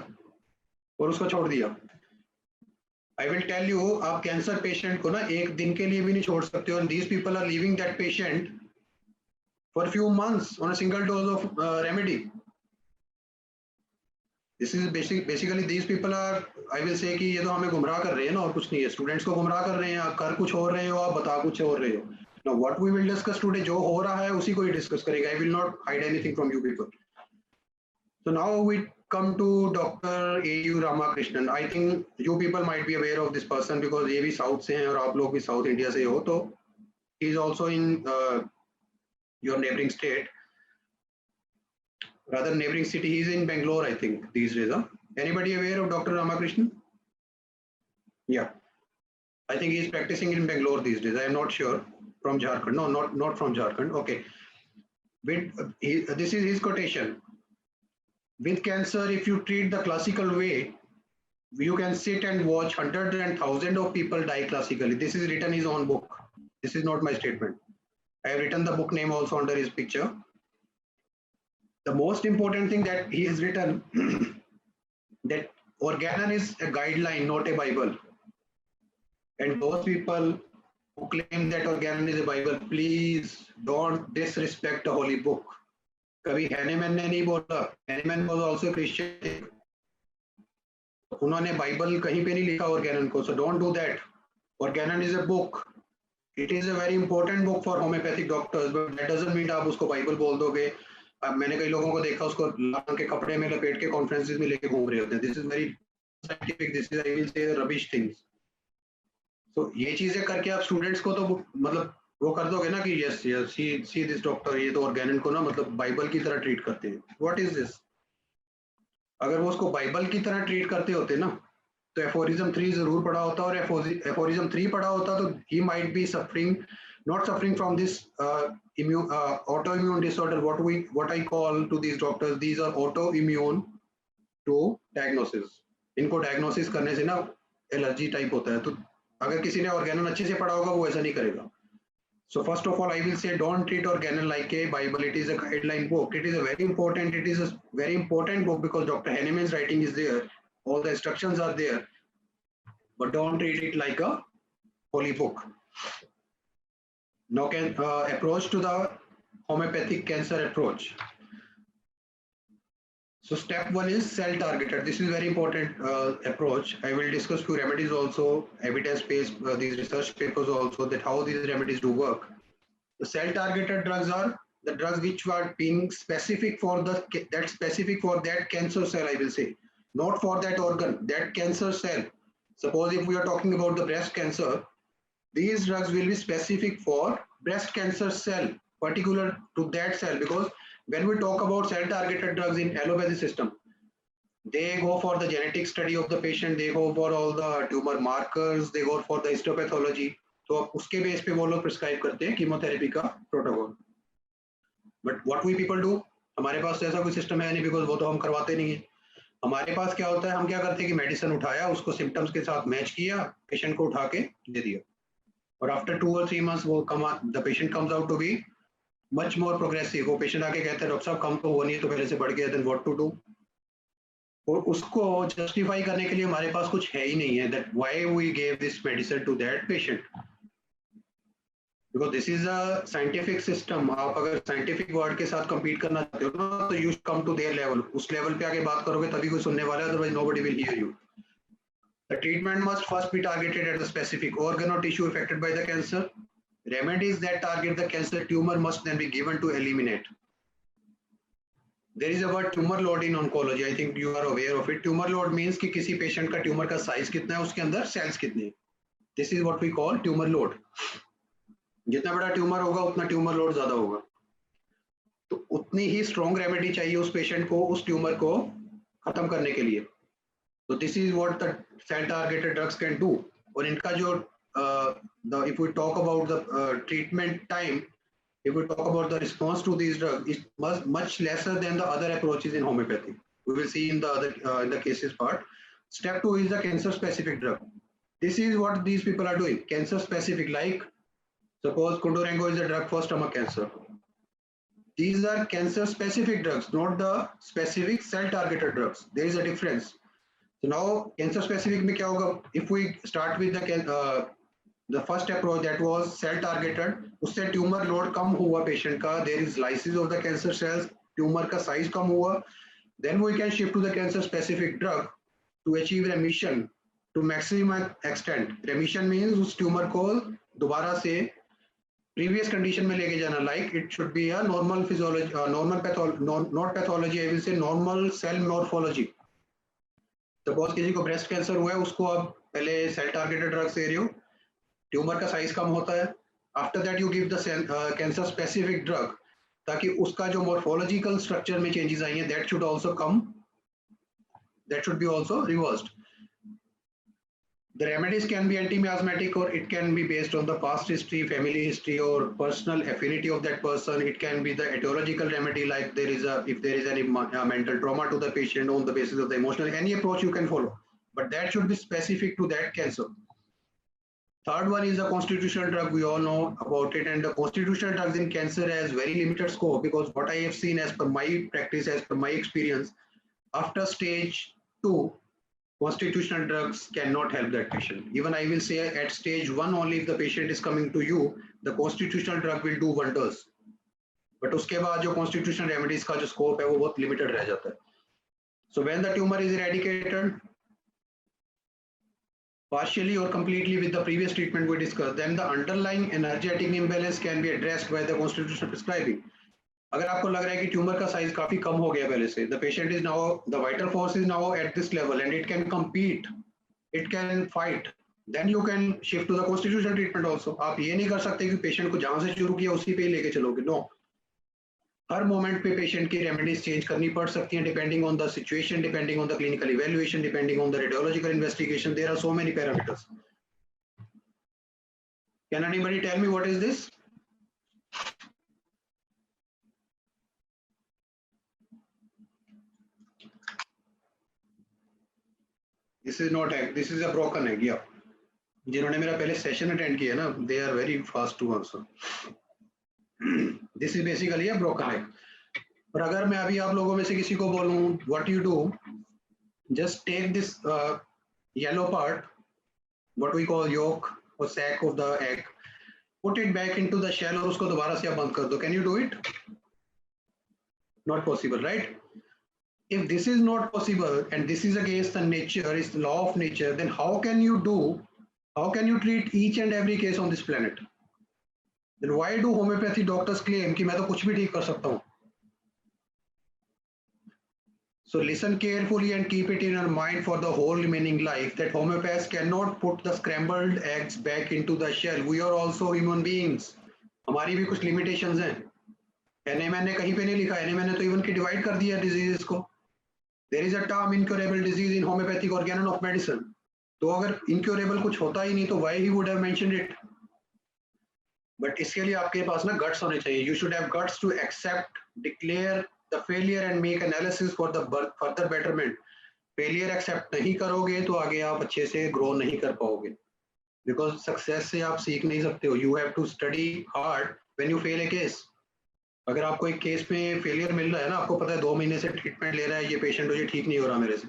और उसको छोड़ दिया. I will tell you, आप कैंसर पेशेंट को ना एक दिन के लिए भी नहीं छोड़ सकते हो. And these people are leaving that patient for a few months on a single dose of remedy. This is basically these people are, I will say कि ये तो हमें गुमराह कर रहे हैं ना, और कुछ नहीं है. स्टूडेंट्स को गुमराह कर रहे हैं. आप कर कुछ और रहे हो, आप बता कुछ और रहे हो. Now what we will discuss today, जो हो रहा है उसी को ही डिस्कस करेंगे. I will not hide anything from you people. So now we come to Dr. A.U. Ramakrishnan. I think you people might be aware of this person because ये भी south से हैं और आप लोग भी साउथ इंडिया से हो. तो he is also in your neighboring state. Rather neighboring city. He is in Bangalore, I think, these days. Huh? Anybody aware of Dr. Ramakrishnan? Yeah, I think he is practicing in Bangalore these days. I am not sure. From Jharkhand? No, not from Jharkhand. Okay. This is his quotation. With cancer, if you treat the classical way, you can sit and watch hundreds and thousands of people die classically. This is written in his own book. This is not my statement. I have written the book name also under his picture. The most important thing that he has written that Organon is a guideline, not a Bible. And those people who claim that Organon is a Bible, please don't disrespect the holy book. कभी Hahnemann ने नहीं बोला. Hahnemann was also a Christian. उन्होंने Bible कहीं पे नहीं लिखा Organon को. So don't do that. Organon is a book. It is a very important book for homeopathic doctors, but that doesn't mean आप उसको बाइबल बोल दोगे. अब मैंने कई लोगों को देखा उसको लाल के कपड़े में लपेट के कॉन्फ्रेंसेस में लेके घूम रहे होते हैं. This is very scientific. This is, I will से, रबिश थिंग्स. तो ये चीजें करके आप स्टूडेंट्स को तो मतलब वो कर दोगे ना कि yes yes see this doctor, ये तो ऑर्गेनन को ना मतलब बाइबल की तरह ट्रीट करते हैं. What is this? अगर वो उसको बाइबल की तरह ट्रीट करते होते ना तो एफोरिज्म 3 जरूर पढ़ा होता, और एफोरिज्म 3 पढ़ा होता तो he might be suffering, not suffering from this autoimmune disorder. What I call to these doctors, these are autoimmune to diagnosis. इनको diagnosis करने से ना एलर्जी टाइप होता है. तो अगर किसी ने ऑर्गेनन अच्छे से पढ़ा होगा वो ऐसा नहीं करेगा. So first of all, I will say don't treat Organon like a Bible. It is a guideline book. It is a very important book because Dr. Henneman's writing is there. All the instructions are there. But don't treat it like a holy book. Now, can approach to the homeopathic cancer approach. So step one is cell targeted. This is very important approach. I will discuss few remedies also, evidence-based these research papers also, that how these remedies do work. The cell targeted drugs are the drugs which are being specific for that cancer cell, I will say, not for that organ, that cancer cell. Suppose if we are talking about the breast cancer, these drugs will be specific for breast cancer cell, particular to that cell, because when we talk about cell targeted drugs in allopathy system, they go for the genetic study of the patient, they go for all the tumor markers, they go for the histopathology. तो उसके base पे वो लोग prescribe करते हैं chemotherapy का protocol. But what we people do, हमारे पास तो ऐसा कोई सिस्टम है नहीं, बिकॉज वो तो हम करवाते नहीं है. हमारे पास क्या होता है, हम क्या करते हैं कि मेडिसिन उठाया, उसको सिम्टम्स के साथ मैच किया, पेशेंट को उठा के दे दिया, और आफ्टर 2 or 3 months वो the patient comes out to be much more progressive. वो पेशेंट आके कहते हैं डॉक्टर साहब कम तो हुआ नहीं है, तो पहले से बढ़ गया, देन व्हाट टू डू. और उसको जस्टिफाई करने के लिए हमारे पास कुछ है ही नहीं है, that why we give this medicine to that patient, because this is a scientific system. आप अगर साइंटिफिक वर्ड के साथ compete करना चाहते हो ना, तो you come to their level. उस लेवल पे आके बात करोगे तभी कोई सुनने वाला है, otherwise nobody will hear you. The treatment must first be targeted at the specific organ or tissue affected by the cancer. Remedies that target the cancer tumor must then be given to eliminate. There is a word tumor load in oncology. I think you are aware of it. Tumor load means कि किसी patient का tumor का size कितना है, उसके अंदर cells कितने हैं. This is what we call tumor load. जितना बड़ा tumor होगा उतना tumor load ज़्यादा होगा. तो उतनी ही strong remedy चाहिए उस patient को, उस tumor को खत्म करने के लिए. So this is what the cell targeted drugs can do. और इनका जो if we talk about the treatment time, if we talk about the response to these drugs, it must much lesser than the other approaches in homeopathy. We will see in the other in the cases part. Step 2 is the cancer specific drug. This is what these people are doing. Cancer specific, like suppose Kundurango is a drug for stomach cancer. These are cancer specific drugs, not the specific cell targeted drugs. There is a difference. So now cancer specific में क्या होगा? If we start with the first approach, that was cell targeted, उससे tumor load कम हुआ patient का, there is lysis of the cancer cells, tumor का size कम हुआ, then we can shift to the cancer specific drug to achieve remission to maximum extent. Remission means उस tumor को दोबारा से previous condition में लेके जाना, like it should be a normal physiology, normal pathology, not pathology, I will say normal cell morphology. Suppose किसी को breast cancer हुआ है, उसको आप पहले सेल टारगेटेड ड्रग्स दे रहे हो, ट्यूमर का साइज कम होता है, after that you give the cancer specific drug, ताकि उसका जो मॉर्फोलॉजिकल स्ट्रक्चर में चेंजेस आई हैं, that should also come, that should be also reversed. The remedies can be anti-miasmatic, or it can be based on the past history, family history, or personal affinity of that person. It can be the etiological remedy, like if there is any mental trauma to the patient on the basis of the emotional, any approach you can follow, but that should be specific to that cancer. Third one is the constitutional drug. We all know about it, and the constitutional drugs in cancer has very limited scope, because what I have seen as per my practice, as per my experience, after stage 2, constitutional drugs cannot help that patient. Even I will say at stage 1 only, if the patient is coming to you, the constitutional drug will do wonders. But उसके बाद जो constitutional remedies का जो scope है वो बहुत limited रह जाता है. So when the tumor is eradicated partially or completely with the previous treatment we discussed, then the underlying energetic imbalance can be addressed by the constitutional prescribing. अगर आपको लग रहा है कि ट्यूमर का साइज काफी कम हो गया पहले से, the patient is now, the vital force is now at this level and it can compete, it can fight, then you can shift to the constitutional treatment also. आप ये नहीं कर सकते कि पेशेंट को जहां से शुरू किया उसी पे ही लेके चलोगे, नो. हर मोमेंट पे पेशेंट की रेमेडीज चेंज करनी पड़ सकती हैं, depending on the situation, depending on the clinical evaluation, depending on the radiological investigation. There are so many parameters. Can anybody tell me what is this? This is not egg, this is a broken egg. Yeah, जिन्होंने मेरा पहले session attend किया ना, they are very fast to answer. This is basically a broken egg. पर अगर मैं अभी आप लोगों में से किसी को बोलूं, what you do, just take this yellow part, what we call yolk or sac of the egg, put it back into the shell और उसको दोबारा से आप बंद कर दो. Can you do it? Not possible, right? If this is not possible and this is against the nature, is the law of nature, then how can you treat each and every case on this planet? Then why do homeopathy doctors claim कि मैं तो कुछ भी ठीक कर सकता हूँ? So listen carefully and keep it in your mind for the whole remaining life that homeopaths cannot put the scrambled eggs back into the shell. We are also human beings. हमारी भी कुछ limitations हैं. NMN ने कहीं पे नहीं लिखा. NMN ने तो even की divide कर दिया diseases को. There is a term incurable disease in homeopathic organon of medicine. तो अगर incurable कुछ होता ही नहीं तो why he would have mentioned it? But इसके लिए आपके पास ना guts होने चाहिए. You should have guts to accept, declare the failure and make analysis for the further betterment. Failure accept नहीं करोगे तो आगे आप अच्छे से grow नहीं कर पाओगे. Because success से आप सीख नहीं सकते हो. You have to study hard when you fail a case. अगर आपको एक केस में फेलियर मिल रहा है ना, आपको पता है 2 महीने से ट्रीटमेंट ले रहा है ये पेशेंट, तो ये ठीक नहीं हो रहा मेरे से,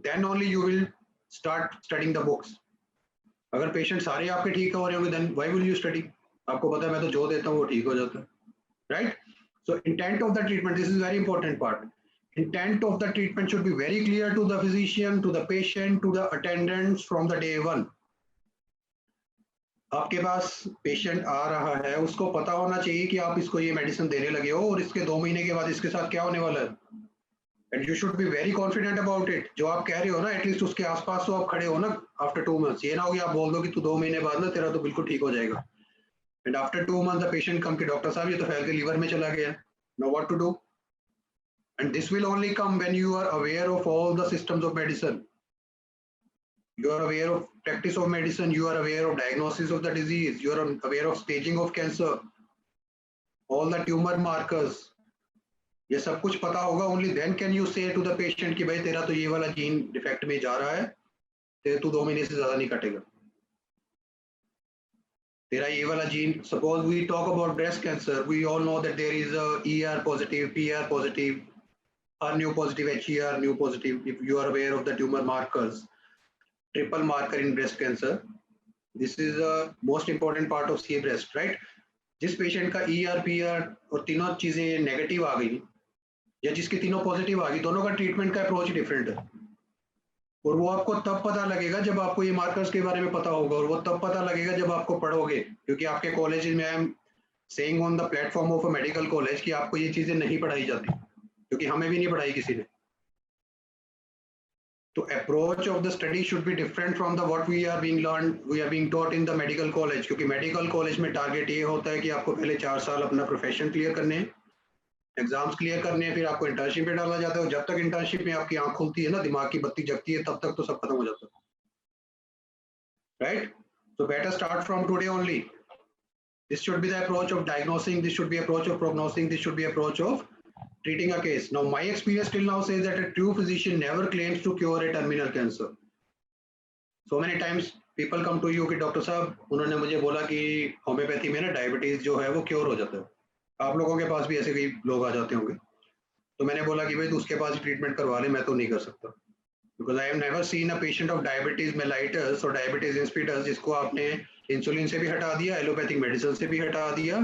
then only you will start studying the books. अगर पेशेंट सारे आपके ठीक हो रहे होंगे then why will you study? आपको पता है मैं तो जो देता हूँ वो ठीक हो जाता है, right? So intent of the treatment, this is very important part. Intent of the treatment should be very clear to the physician, to the patient, to the attendants from the day one. आपके पास patient आ रहा है, उसको पता होना चाहिए कि आप इसको ये मेडिसिन देने लगे हो और इसके 2 महीने के बाद इसके साथ क्या होने वाला है. And you should be very confident about it. जो आप कह रहे हो ना एटलीस्ट उसके आसपास तो आप खड़े हो ना आफ्टर 2 months. ये ना हो कि आप बोल दो कि तू 2 महीने बाद ना तेरा तो बिल्कुल ठीक हो जाएगा. And after 2 months the patient come कि डॉक्टर साहब ये तो फैल के लीवर में चला गया. Now what to do? And this will only come when you are aware of all the systems of medicine. You are aware of practice of medicine, you are aware of diagnosis of the disease, you are aware of staging of cancer, all the tumor markers. ये सब कुछ पता होगा. only then can you say to the patient कि भाई तेरा तो ये वाला जीन डिफेक्ट में जा रहा है, तेरे तू 2 महीने से ज्यादा नहीं कटेगा. तेरा ये वाला gene, suppose we talk about breast cancer, we all know that there is a ER positive, PR positive, HER2 positive, HER2 positive. If you are aware of the tumor markers, triple marker in breast cancer, this is the most important part of CA breast, right? जिस patient का ER, PR और तीनों चीजें negative आ गई या जिसकी तीनों positive आ गई, दोनों का ट्रीटमेंट का अप्रोच डिफरेंट है. और वो आपको तब पता लगेगा जब आपको ये मार्कर्स के बारे में पता होगा, और वो तब पता लगेगा जब आपको पढ़ोगे, क्योंकि आपके कॉलेज में I am saying on the platform of a medical college कि आपको ये चीजें नहीं पढ़ाई जाती, क्योंकि हमें भी नहीं पढ़ाई किसी ने. So approach of the study should be different from the what we are being taught in the medical college. क्योंकि medical college में target ये होता है कि आपको पहले 4 साल अपना profession clear करने हैं, एग्जाम्स क्लियर करने हैं, फिर आपको इंटर्नशिप में डाला जाता है. जब तक इंटर्नशिप में आपकी आंख खुलती है ना, दिमाग की बत्ती जगती है, तब तक तो सब खत्म हो जाता है, right? So better start from today only. This should be the approach of diagnosing, this should be approach of prognosing, this should be approach of treating a case. Now my experience till now says that a true physician never claims to cure a terminal cancer. So many times people come to you कि doctor साहब उन्होंने मुझे बोला कि homeopathy में ना diabetes जो है वो क्योर हो जाता है. आप लोगों के पास भी ऐसे कई लोग आ जाते होंगे. तो मैंने बोला कि भाई तू उसके पास ट्रीटमेंट करवा ले, मैं तो नहीं कर सकता. Because I have never seen a patient of diabetes mellitus और डायबिटीज इंसिपिडस जिसको आपने इंसुलिन से भी हटा दिया, एलोपैथिक मेडिसिन से भी हटा दिया,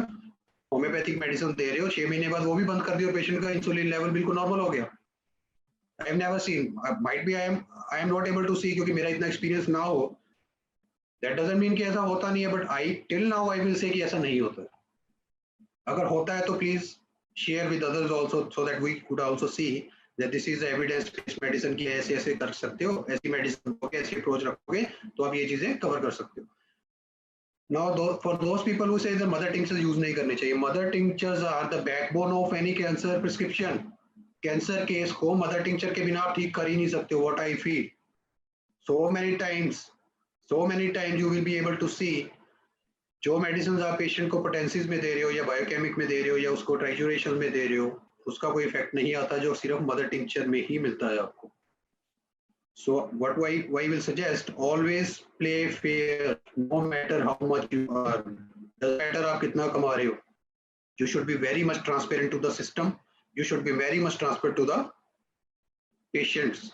होम्योपैथिक मेडिसिन दे रहे हो, 6 महीने बाद वो भी बंद कर दिया, पेशेंट का इंसुलिन लेवल बिल्कुल नॉर्मल हो गया. I have never seen, might be I am not able to see, क्योंकि मेरा इतना एक्सपीरियंस ना हो. दैट डजंट मीन कि ऐसा होता नहीं है, but I till now I will say कि ऐसा नहीं होता. अगर होता है तो please share with others also so that we could also see that this is evidence based medicine की ऐसे ऐसे कर सकते हो, ऐसी मेडिसिन को ऐसी अप्रोच रखोगे तो आप ये चीजें कवर कर सकते हो. Now, for those people who say the mother tinctures use नहीं करने चाहिए, mother tinctures are the backbone of any cancer prescription. Cancer case को मदर टिंक्चर के बिना आप ठीक कर ही नहीं सकते. What I feel, so many times you will be able to see जो मेडिसिन आप पेशेंट को पोटेंसिस में दे रहे हो या बायोकेमिक में दे रहे हो या उसको ट्राइजुरेशन में दे रहे हो, उसका कोई इफेक्ट नहीं आता जो सिर्फ मदर टिंक्चर में ही मिलता है आपको. So what I will suggest, always play fair, no matter how much you earn. Doesn't matter आप कितना कमा रहे हो. You should be very much transparent to the system. You should be very much transparent to the patients.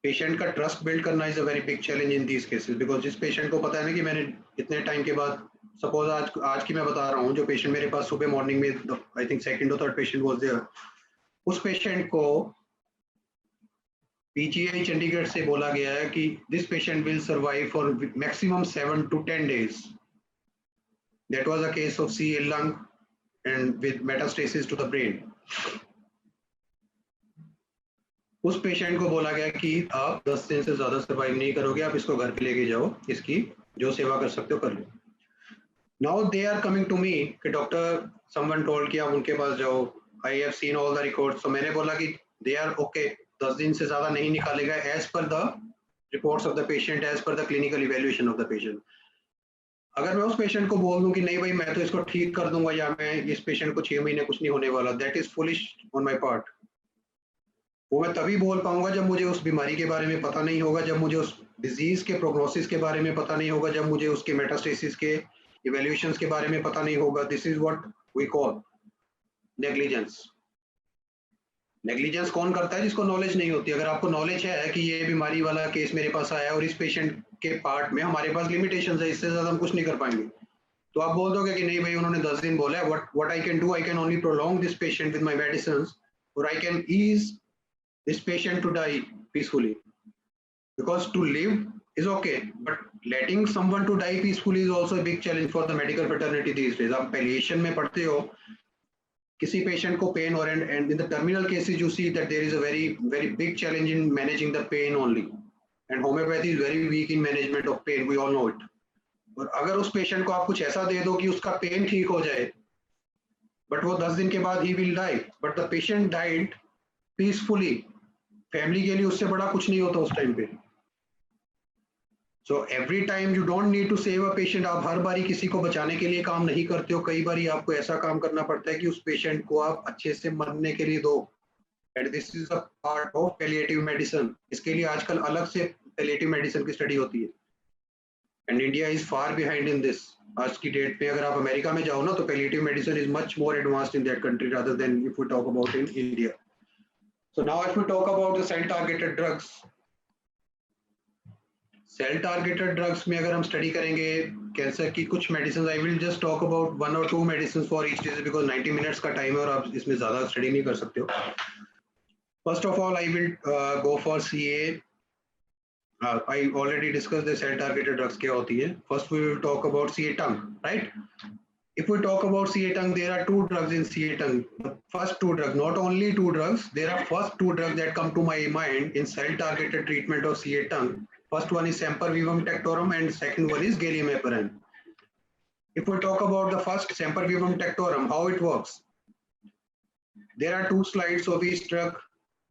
Patient का trust build करना is a very big challenge in these cases because जिस patient को पता है ना कि मैंने इतने टाइम के बाद सपोज आज की मैं बता रहा हूँ, जो पेशेंट मेरे पास सुबह मॉर्निंग में, आई थिंक सेकंड और थर्ड पेशेंट वाज देयर, उस पेशेंट को पीजीआई चंडीगढ़ से बोला गया है कि this patient will survive for maximum 7 to 10 days. That was a case of CA lung and with metastasis to the brain. उस पेशेंट को बोला गया कि आप 10 दिन से ज्यादा सर्वाइव नहीं करोगे, आप इसको घर पे लेके जाओ, इसकी जो सेवा कर सकते हो कर लो. Now they are coming to me कि डॉक्टर समवन टोल्ड कि आप उनके पास जाओ, I have seen all the records. तो मैंने बोला कि दे आर ओके, 10 दिन से ज्यादा नहीं निकालेगा as per the reports of the patient, as per the clinical evaluation of the patient. अगर मैं उस पेशेंट को बोल दूं कि नहीं भाई मैं तो इसको ठीक कर दूंगा, या मैं इस पेशेंट को 6 महीने कुछ नहीं होने वाला, that is foolish on my part. वो मैं तभी बोल पाऊंगा जब मुझे उस बीमारी के बारे में पता नहीं होगा, जब मुझे उस डिजीज के प्रोग्नोसिस के बारे में पता नहीं होगा, जब मुझे उसके मेटास्टेसिस के इवैल्यूएशंस के बारे में पता नहीं होगा. This is what we call negligence. Negligence कौन करता है? जिसको नॉलेज नहीं होती. अगर आपको नॉलेज है कि ये बीमारी वाला केस मेरे पास आया और इस पेशेंट के पार्ट में हमारे पास लिमिटेशंस है, इससे ज्यादा हम कुछ नहीं कर पाएंगे, तो आप बोल दोगे कि नहीं भाई उन्होंने 10 दिन बोला है, what I can do, I can only prolong this patient with my medicines, और I can ease this patient to die peacefully, because to live is okay, but letting someone to die peacefully is also a big challenge for the medical fraternity these days. आप palliation में पढ़ते हो, किसी patient को pain और and in the terminal cases you see that there is a very big challenge in managing the pain only, and homeopathy is very weak in management of pain, we all know it. और अगर उस patient को आप कुछ ऐसा दे दो कि उसका pain ठीक हो जाए, but वो 10 दिन के बाद he will die, but the patient died peacefully, family के लिए उससे बड़ा कुछ नहीं होता उस टाइम पे. So every time you don't need to save a patient. आप हर बारी किसी को बचाने के लिए काम नहीं करते हो, कई बारी आपको ऐसा काम करना पड़ता है कि उस पेशेंट को आप अच्छे से मरने के लिए दो, and this is a part of palliative medicine. इसके लिए आजकल अलग से पैलिएटिव मेडिसिन की स्टडी होती है, and India is far behind in this. आज की डेट पे अगर आप अमेरिका में जाओ ना, तो palliative medicine is much more advanced in that country rather than if we talk about in India. So now if we talk about the cell targeted drugs, cell targeted drugs में अगर हम study करेंगे cancer की कुछ medicine, I will just talk about 1 or 2 medicine for each disease, because 90 minutes का time है और आप इसमें ज्यादा स्टडी नहीं कर सकते हो. First of all I will go for CA. I already discuss the cell targeted drugs क्या होती है. First we will talk about CA tongue, right. If we talk about CA tongue, there are 2 drugs in CA tongue. The first 2 drugs, not only 2 drugs, there are first 2 drugs that come to my mind in cell-targeted treatment of CA tongue. First one is Sempervivum tectorum and second one is Gallium heparin. If we talk about the first Sempervivum tectorum, how it works? There are 2 slides of each drug.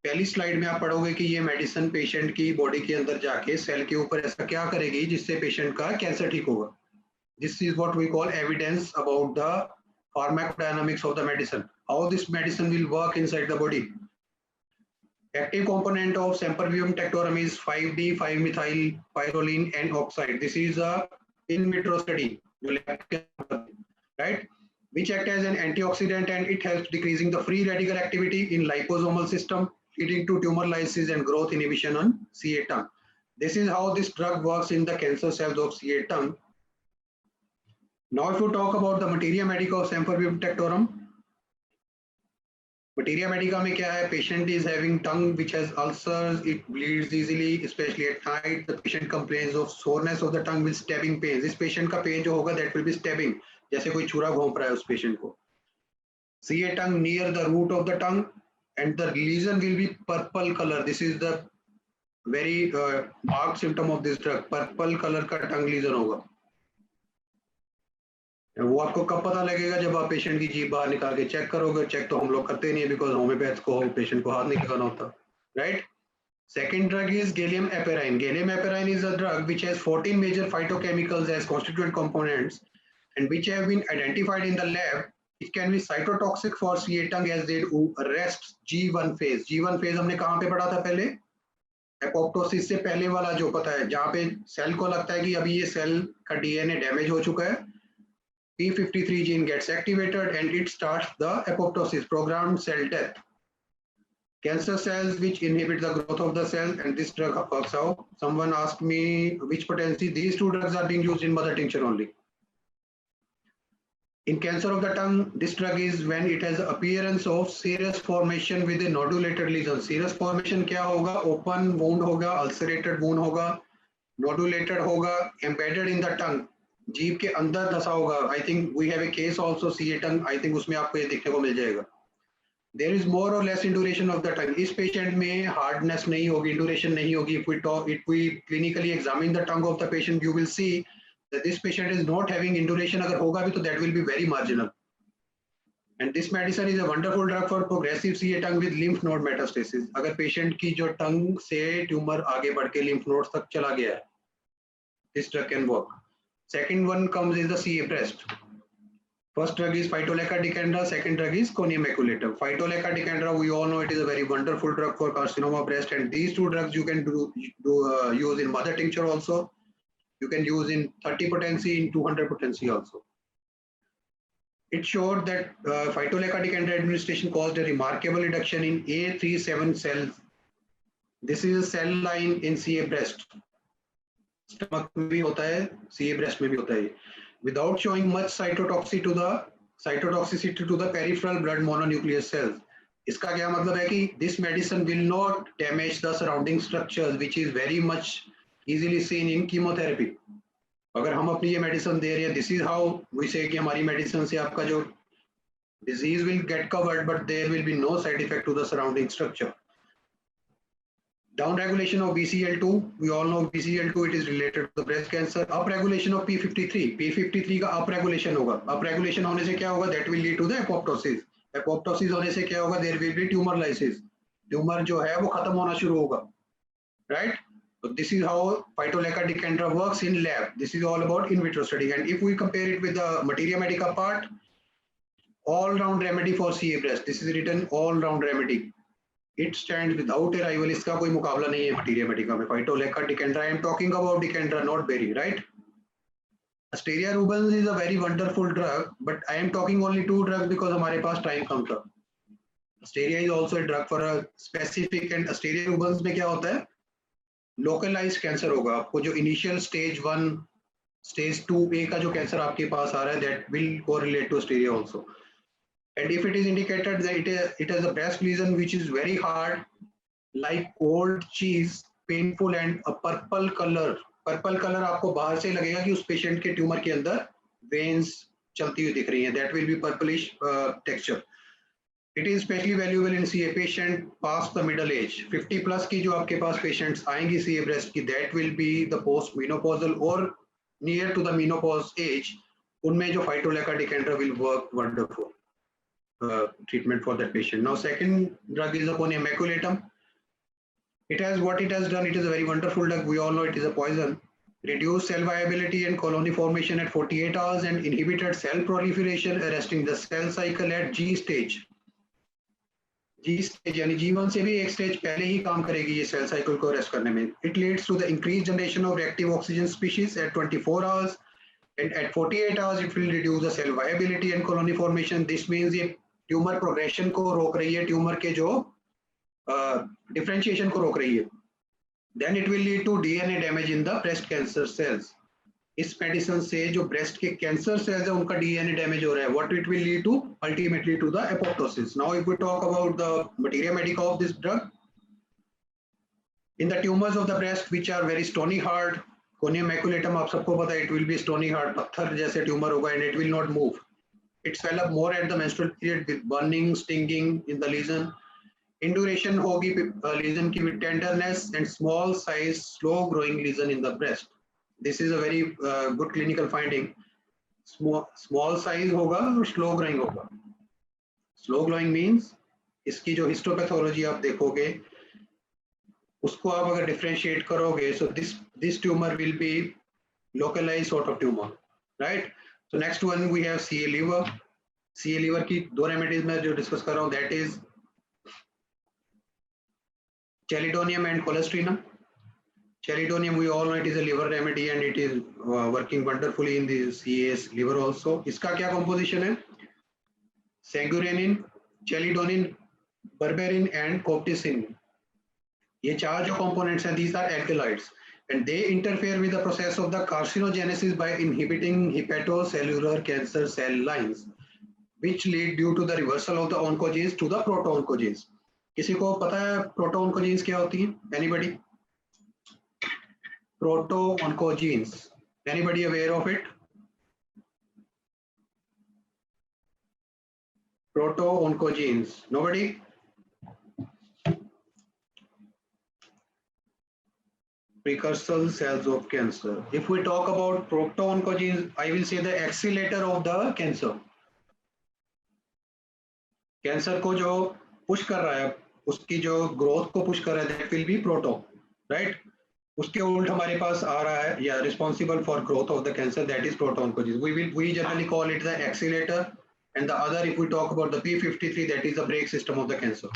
पहली slide में आप पढ़ोगे कि ये medicine patient की body के अंदर जाके सेल के ऊपर ऐसा क्या करेगी जिससे पेशेंट का कैंसर ठीक होगा. This is what we call evidence about the pharmacodynamics of the medicine, how this medicine will work inside the body. Active component of Sempervivum tectorum is 5D 5-methyl pyrroline N oxide. This is a in vitro study, right, which act as an antioxidant and it helps decreasing the free radical activity in liposomal system, leading to tumor lysis and growth inhibition on CA tongue. This is how this drug works in the cancer cells of CA tongue. Now if you talk about the materia medica of Sempervivum tectorum, materia medica में क्या है? Patient is having tongue which has ulcers, it bleeds easily, especially at night. The patient complains of soreness of the tongue with stabbing pains. इस patient का pain जो होगा that will be stabbing, जैसे कोई छुरा घोंप रहा है उस patient को. CA tongue near the root of the tongue and the lesion will be purple color. This is the very marked symptom of this drug. Purple color का tongue lesion होगा. वो आपको कब पता लगेगा? जब आप पेशेंट की जीभ बाहर निकाल के चेक करोगे. चेक तो हम लोग करते नहीं है बिकॉज होम्योपैथ को पेशेंट को हाथ नहीं लगाना होता, right. Second drug is Gallium heparin. Gallium heparin is a drug which has 14 major phytochemicals as constituent components and which have been identified in the lab. It can be cytotoxic for CA tongue as they arrest G1 phase. G1 phase हमने कहाँ पे पढ़ा था पहले? Apoptosis से पहले वाला जो पता है, जहाँ पे सेल को लगता है कि अभी ये सेल का डीएनए डैमेज हो चुका है, P53 gene gets activated and it starts the apoptosis, programmed cell death. Cancer cells which inhibit the growth of the cell, and this drug works out. Someone asked me which potency. These 2 drugs are being used in mother tincture only. In cancer of the tongue, this drug is when it has appearance of serous formation with a nodulated lesion. Serous formation क्या होगा? Open wound होगा, ulcerated wound होगा, nodulated होगा, embedded in the tongue. जीभ के अंदर धसा होगा. I think we have a case also CA tongue. I think उसमें आपको ये देखने को मिल जाएगा. There is more or less induration of the tongue. इस patient में hardness नहीं होगी, induration नहीं होगी. If we clinically examine the tongue of the patient, you will see that this patient is not having induration. अगर होगा भी तो that will be very marginal. And this medicine is a wonderful drug for progressive CA tongue with lymph node metastasis. अगर patient की जो tongue से tumor आगे बढ़ के lymph nodes तक चला गया है, this drug can work. Second one comes is the CA breast. First drug is Phytolacca decandra. Second drug is Conium maculatum. Phytolacca decandra, we all know it is a very wonderful drug for carcinoma breast, and these two drugs you can use in mother tincture also. You can use in 30 potency, in 200 potency also. It showed that Phytolacca decandra administration caused a remarkable reduction in A37 cells. This is a cell line in CA breast. Stomach में भी होता है, CA breast में भी होता है. Without showing much cytotoxicity to the peripheral blood mononuclear cells. इसका क्या मतलब है कि this medicine will not damage the surrounding structures, which is very much easily seen in chemotherapy. अगर हम अपनी ये मेडिसिन दे रहे हैं, this is how we say कि हमारी मेडिसिन से आपका जो disease will get covered, but there will be no side effect to the surrounding structure. Down regulation of BCL2, we all know BCL2, it is related to the breast cancer. Up regulation of P53 का up regulation होगा. Up regulation होने से क्या होगा? That will lead to the apoptosis. Apoptosis होने से क्या होगा? There will be tumor lysis. Tumor जो है वो खत्म होना शुरू होगा, right? So this is how Phytolacca decandra works in lab. This is all about in vitro study. And if we compare it with the Materia Medica part, all-round remedy for CA breast. This is written all-round remedy. It stands without a rival. इसका कोई मुकाबला नहीं है Materia Medica में. Phytolacca decandra. I am talking about decandra, not berry, right? Asteria rubens is a very wonderful drug, but I am talking only two drugs because हमारे पास time कम था. Asteria is also a drug for a specific, and Asteria rubens में क्या होता है? Localized cancer होगा. आपको जो initial stage 1, stage 2A का जो cancer आपके पास आ रहा है, that will correlate to Asteria also. And if it is indicated that it has a breast lesion which is very hard, like old cheese, painful and a purple color. Purple color आपको बाहर से लगेगा कि उस patient के tumor के अंदर veins चलती हुई दिख रही हैं. That will be purplish texture. It is especially valuable in CA patient past the middle age. 50 plus की जो आपके पास patients आएंगी CA breast की, that will be the post menopausal or near to the menopause age. उनमें जो Phytolacca decandra will work wonderful. Treatment for that patient. Now, second drug is the Conium maculatum. It has what it has done. It is a very wonderful drug. We all know it is a poison. Reduced cell viability and colony formation at 48 hours and inhibited cell proliferation, arresting the cell cycle at G stage. G stage यानी G1 से भी एक stage पहले ही काम करेगी ये cell cycle को arrest करने में. It leads to the increased generation of reactive oxygen species at 24 hours and at 48 hours it will reduce the cell viability and colony formation. This means ये ट्यूमर प्रोग्रेशन को रोक रही है, tumour के जो डिफरेंशिएशन को रोक रही है. Then it will lead to DNA damage in the breast cancer cells. इस मेडिसिन से जो ब्रेस्ट के कैंसर सेल्स है उनका डीएनए डैमेज हो रहा है. What it will lead to? Ultimately to the apoptosis. Now if we talk about the materia medica of this drug, in the tumours of the breast which are very stony hard, conium maculatum आप सबको पता है, it will be stony hard, पत्थर जैसे tumour होगा and it will not move. It swell up more at the menstrual period with burning, stinging in the lesion. Induration होगी lesion की with tenderness and small size, slow growing lesion in the breast. This is a very good clinical finding. Small size होगा और slow growing होगा. Slow growing means इसकी जो histopathology आप देखोगे उसको आप अगर differentiate करोगे, so this tumor will be localized sort of tumor, right? So next one we have CA liver. CA liver की दो रेमेडीज में जो डिस्कस कर रहा हूँ, that is Chelidonium and Colestrinum. Chelidonium we all know it is a liver remedy and it is working wonderfully in the CA's liver also. इसका क्या composition है? Sanguinine, Chelidonium, Berberin and Copticin. ये चार जो components हैं, these are alkaloids. and they interfere with the process of the carcinogenesis by inhibiting hepatocellular cancer cell lines, which lead due to the reversal of the oncogenes to the proto-oncogenes. किसी को पता है proto-oncogenes क्या होती हैं? Anybody? Proto-oncogenes. Anybody aware of it? Proto-oncogenes. Nobody? Precursor cells of cancer. If we talk about proto-oncogenes, I will say the accelerator of the cancer. Cancer को जो push कर रहा है, उसकी जो ग्रोथ को पुश कर रहा है, that will be proto, right? उसके उल्ट हमारे पास आ रहा है या responsible for growth of the cancer, that is protooncogenes. We generally call it the accelerator, and the other, if we talk about the p53, that is the brake system of the cancer,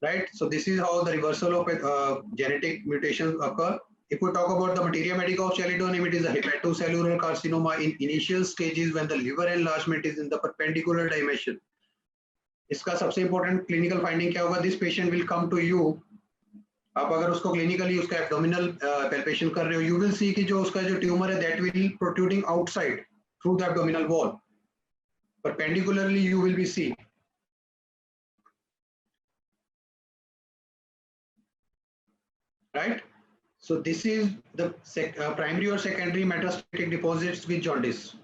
right? So this is how the reversal of genetic mutations occur. If we talk about the materia medica of chelidonium, it is a hepatocellular carcinoma in initial stages when the liver enlargement is in the perpendicular dimension. इसका सबसे important clinical finding क्या होगा? This patient will come to you. आप अगर उसको clinically उसका abdominal palpation कर रहे हो, यू विल सी कि जो उसका जो ट्यूमर है that will protruding outside through the abdominal wall. Perpendicularly you will be see. Right? So this is the primary or secondary metastatic deposits with jaundice.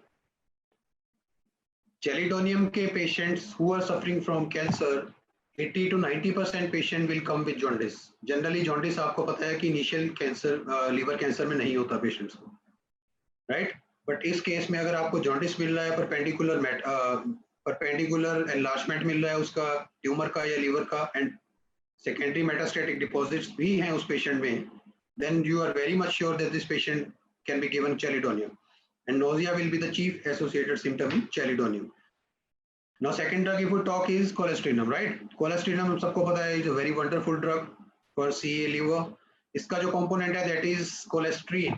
Chelidonium के patients who are suffering from cancer, 80 to 90% patient will come with jaundice. Generally jaundice आपको पता है कि initial cancer liver cancer में नहीं होता patients को, right? But इस case में अगर आपको jaundice मिल रहा है, perpendicular enlargement मिल रहा है उसका tumor का या liver का, and secondary metastatic deposits भी हैं उस patient में, then you are very much sure that this patient can be given chelidonium. And nausea will be the chief associated symptom in chelidonium. Now second drug if we talk is colestrinum, right? Colestrinum हम सबको पता है is a very wonderful drug for CA liver. इसका जो component है that is cholesterol.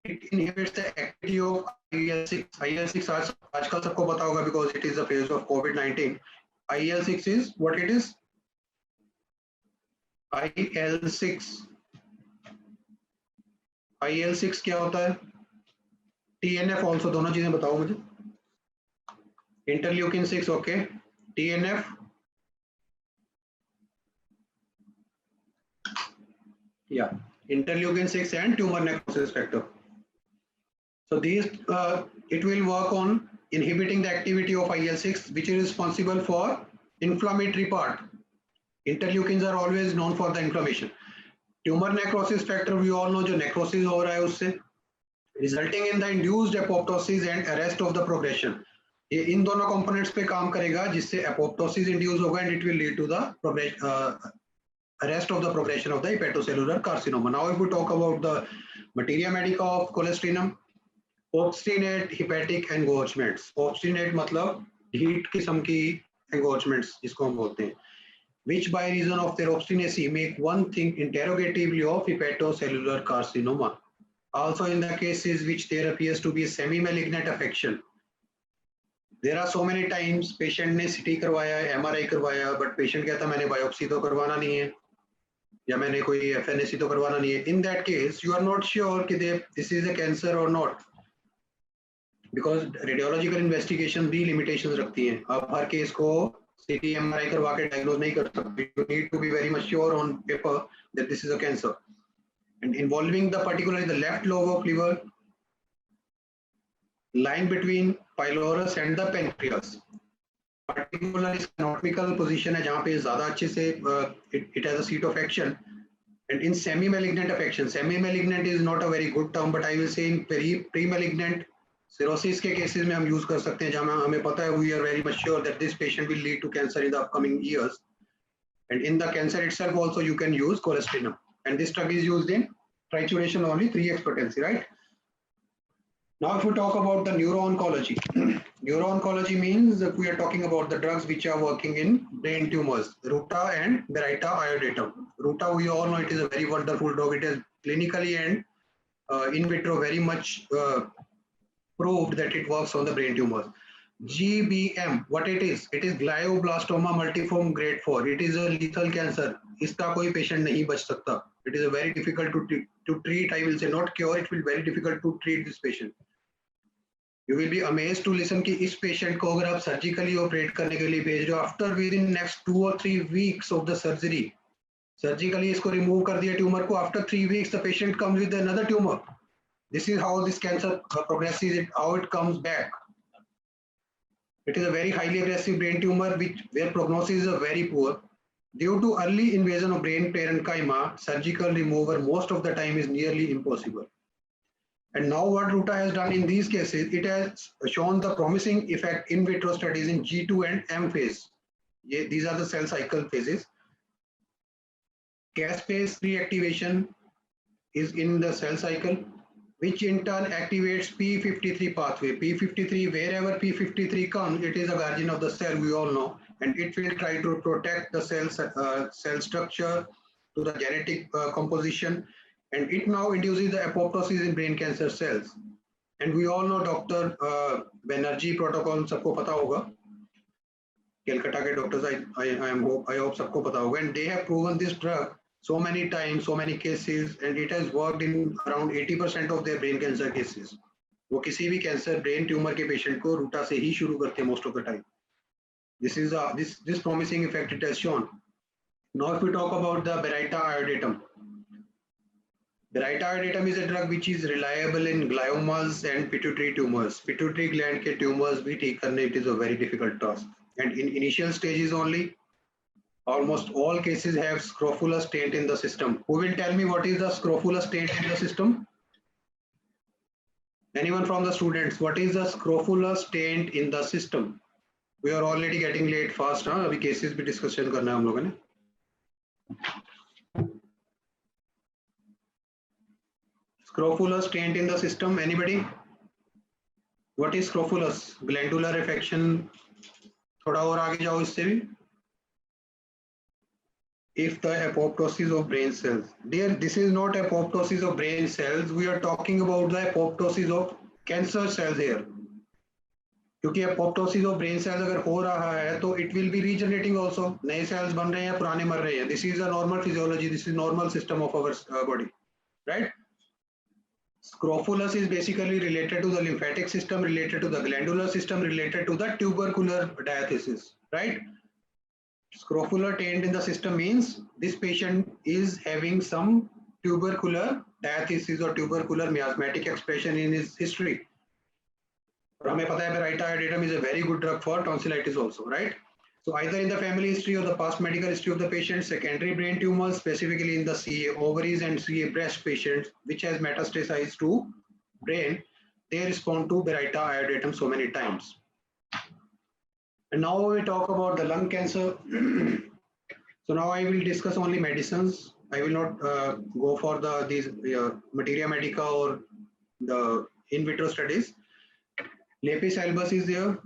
It inhibits the activity of IL-6. IL-6 आजकल सबको पता होगा because it is the phase of COVID-19. IL-6 is what it is? IL-6. IL-6 क्या होता है? TNF also, दोनों चीजें बताओ मुझे. Interleukin 6, okay. TNF, yeah, interleukin 6 and tumor necrosis factor. So these it will work on inhibiting the activity of IL-6, which is responsible for inflammatory part. Interleukins are always known for the inflammation. Tumor necrosis factor, we all know जो necrosis हो रहा है उससे, resulting in the induced apoptosis and arrest of the progression. ये इन दोनों components पे काम करेगा जिससे apoptosis induce होगा and it will lead to the arrest of the progression of the hepatocellular carcinoma. Now if we talk about the materia medica of colestrinum, obstinate hepatic engorgements. Obstinate मतलब ढीठ किस्म की engorgements जिसको हम बोलते हैं, which by reason of their obstinacy make one think interrogatively of hepatocellular carcinoma. Also in the cases which there appears to be a semi-malignant affection. There are so many times patient ने CT करवाया, MRI करवाया, but patient कहता मैंने biopsy तो करवाना नहीं है, या मैंने कोई FNAC तो करवाना नहीं है. In that case, you are not sure कि this is a cancer or not, because radiological investigation भी limitations रखती हैं. आप हर case को CT MRI करवा के diagnose नहीं कर सकते. You need to be very much sure on paper that this is a cancer, and involving the particularly the left lobe of liver, lying between pylorus and the pancreas. Particularly anatomical position है जहाँ पे ज़्यादा अच्छे से it has a seat of action. And in semi-malignant affection, semi-malignant is not a very good term, but I will say in pre-malignant cirrhosis के cases में हम use कर सकते हैं जहाँ हमें पता है we are very much sure that this patient will lead to cancer in the upcoming years. And in the cancer itself also you can use colestrinum. And this drug is used in trituration only 3x potency, right? Now if we talk about the neuro-oncology, neuro-oncology means that we are talking about the drugs which are working in brain tumors, Ruta and Berita iodatum. Ruta, we all know it is a very wonderful drug. It is clinically and in vitro very much proved that it works on the brain tumors. GBM, what it is glioblastoma multiforme grade 4. It is a lethal cancer. इसका कोई patient नहीं बच सकता. It is a very difficult to treat. I will say not cure. It will be very difficult to treat this patient. You will be amazed to listen कि इस patient को अगर आप surgically operate करने के लिए भेज रहे हो, after within next 2 or 3 weeks of the surgery, surgically इसको remove कर दिया tumor को, after 3 weeks the patient comes with another tumor. This is how this cancer progresses, how it comes back. It is a very highly aggressive brain tumor where prognosis is very poor. Due to early invasion of brain parenchyma, surgical removal most of the time is nearly impossible. And now what Ruta has done in these cases, it has shown the promising effect in vitro studies in G2 and M phase. These are the cell cycle phases. Caspase reactivation is in the cell cycle, which in turn activates P53 pathway. P53, wherever P53 comes, it is a guardian of the cell, we all know, and it will try to protect the cell structure to the genetic composition, and it now induces the apoptosis in brain cancer cells. And we all know Dr. Banerjee protocol, सबको पता होगा. Calcutta के doctors, I hope सबको पता होगा, and they have proven this drug so many times, so many cases, and it has worked in around 80% of their brain cancer cases. वो किसी भी cancer brain tumor के patient को रूटा से ही शुरू करते हैं most of the time. This is this promising effect it has shown. Now, if we talk about the Berita iodatum, Berita iodatum is a drug which is reliable in gliomas and pituitary tumors. Pituitary gland के tumors भी ठीक करने it is a very difficult task. And in initial stages only, almost all cases have scrofulous taint in the system. Who will tell me what is the scrofulous taint in the system? Anyone from the students? What is the scrofulous taint in the system? We are already getting late fast. हाँ अभी cases भी discussion करना है हम लोगों ने. Scrofulous taint in the system. Anybody? What is scrofulous? Glandular affection. थोड़ा और आगे जाओ इससे भी. If the apoptosis of brain cells, dear, this is not apoptosis of brain cells, we are talking about the apoptosis of cancer cells here. क्योंकि apoptosis of brain cells अगर हो रहा है तो it will be regenerating also, नए cells बन रहे हैं, पुराने मर रहे हैं. This is a normal physiology, this is normal system of our body, right? Scrofulous is basically related to the lymphatic system, related to the glandular system, related to the tubercular diathesis, right? Scrofular taint in the system means this patient is having some tubercular diathesis or tubercular miasmatic expression in his history. और हमें पता है Berita iodatum is a very good drug for tonsillitis also, right? So either in the family history or the past medical history of the patient, secondary brain tumors, specifically in the CA ovaries and CA breast patients, which has metastasized to brain, they respond to Berita iodatum so many times. And now we talk about the lung cancer. So now I will discuss only medicines. I will not go for these materia medica or the in vitro studies. Lepis albus is there.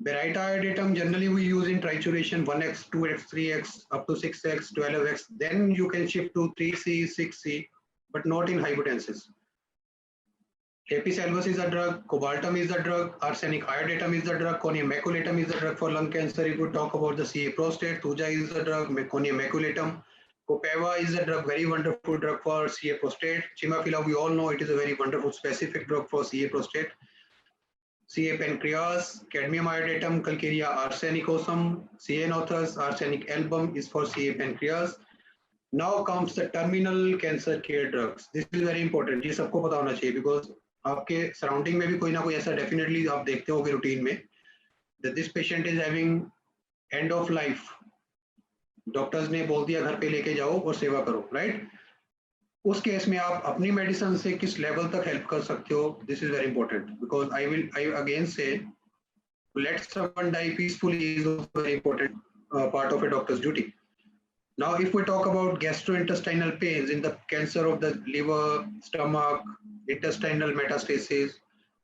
Berita iodatum generally we use in trituration 1x, 2x, 3x, up to 6x, 12x. Then you can shift to 3C, 6C, but not in hypotensis. Lepis albus is a drug, cobaltum is a drug, arsenic iodatum is the drug, conium maculatum is the drug for lung cancer. If we talk about the CA prostate, Thuja is the drug, conium maculatum. Copaiba is a drug, very wonderful drug for CA prostate. Chimaphila, we all know it is a very wonderful specific drug for CA prostate. CA pancreas, cadmium iodatum, Calcarea arsenicosum, Cyanothus, arsenic album is for CA pancreas. Now comes the terminal cancer care drugs. This is very important. ये सबको पता होना चाहिए because आपके surrounding में भी कोई ना कोई ऐसा डेफिनेटली आप देखते होगे रूटीन में that this patient is having end of life. Doctors ने बोल दिया घर पे लेके जाओ और सेवा करो, राइट? उस केस में आप अपनी मेडिसिन से किस लेवल तक हेल्प कर सकते हो, this is very important because I again say let someone die peacefully is very important part of a doctor's duty. Now, if we talk about gastrointestinal pains in the cancer of the liver, stomach, intestinal metastasis,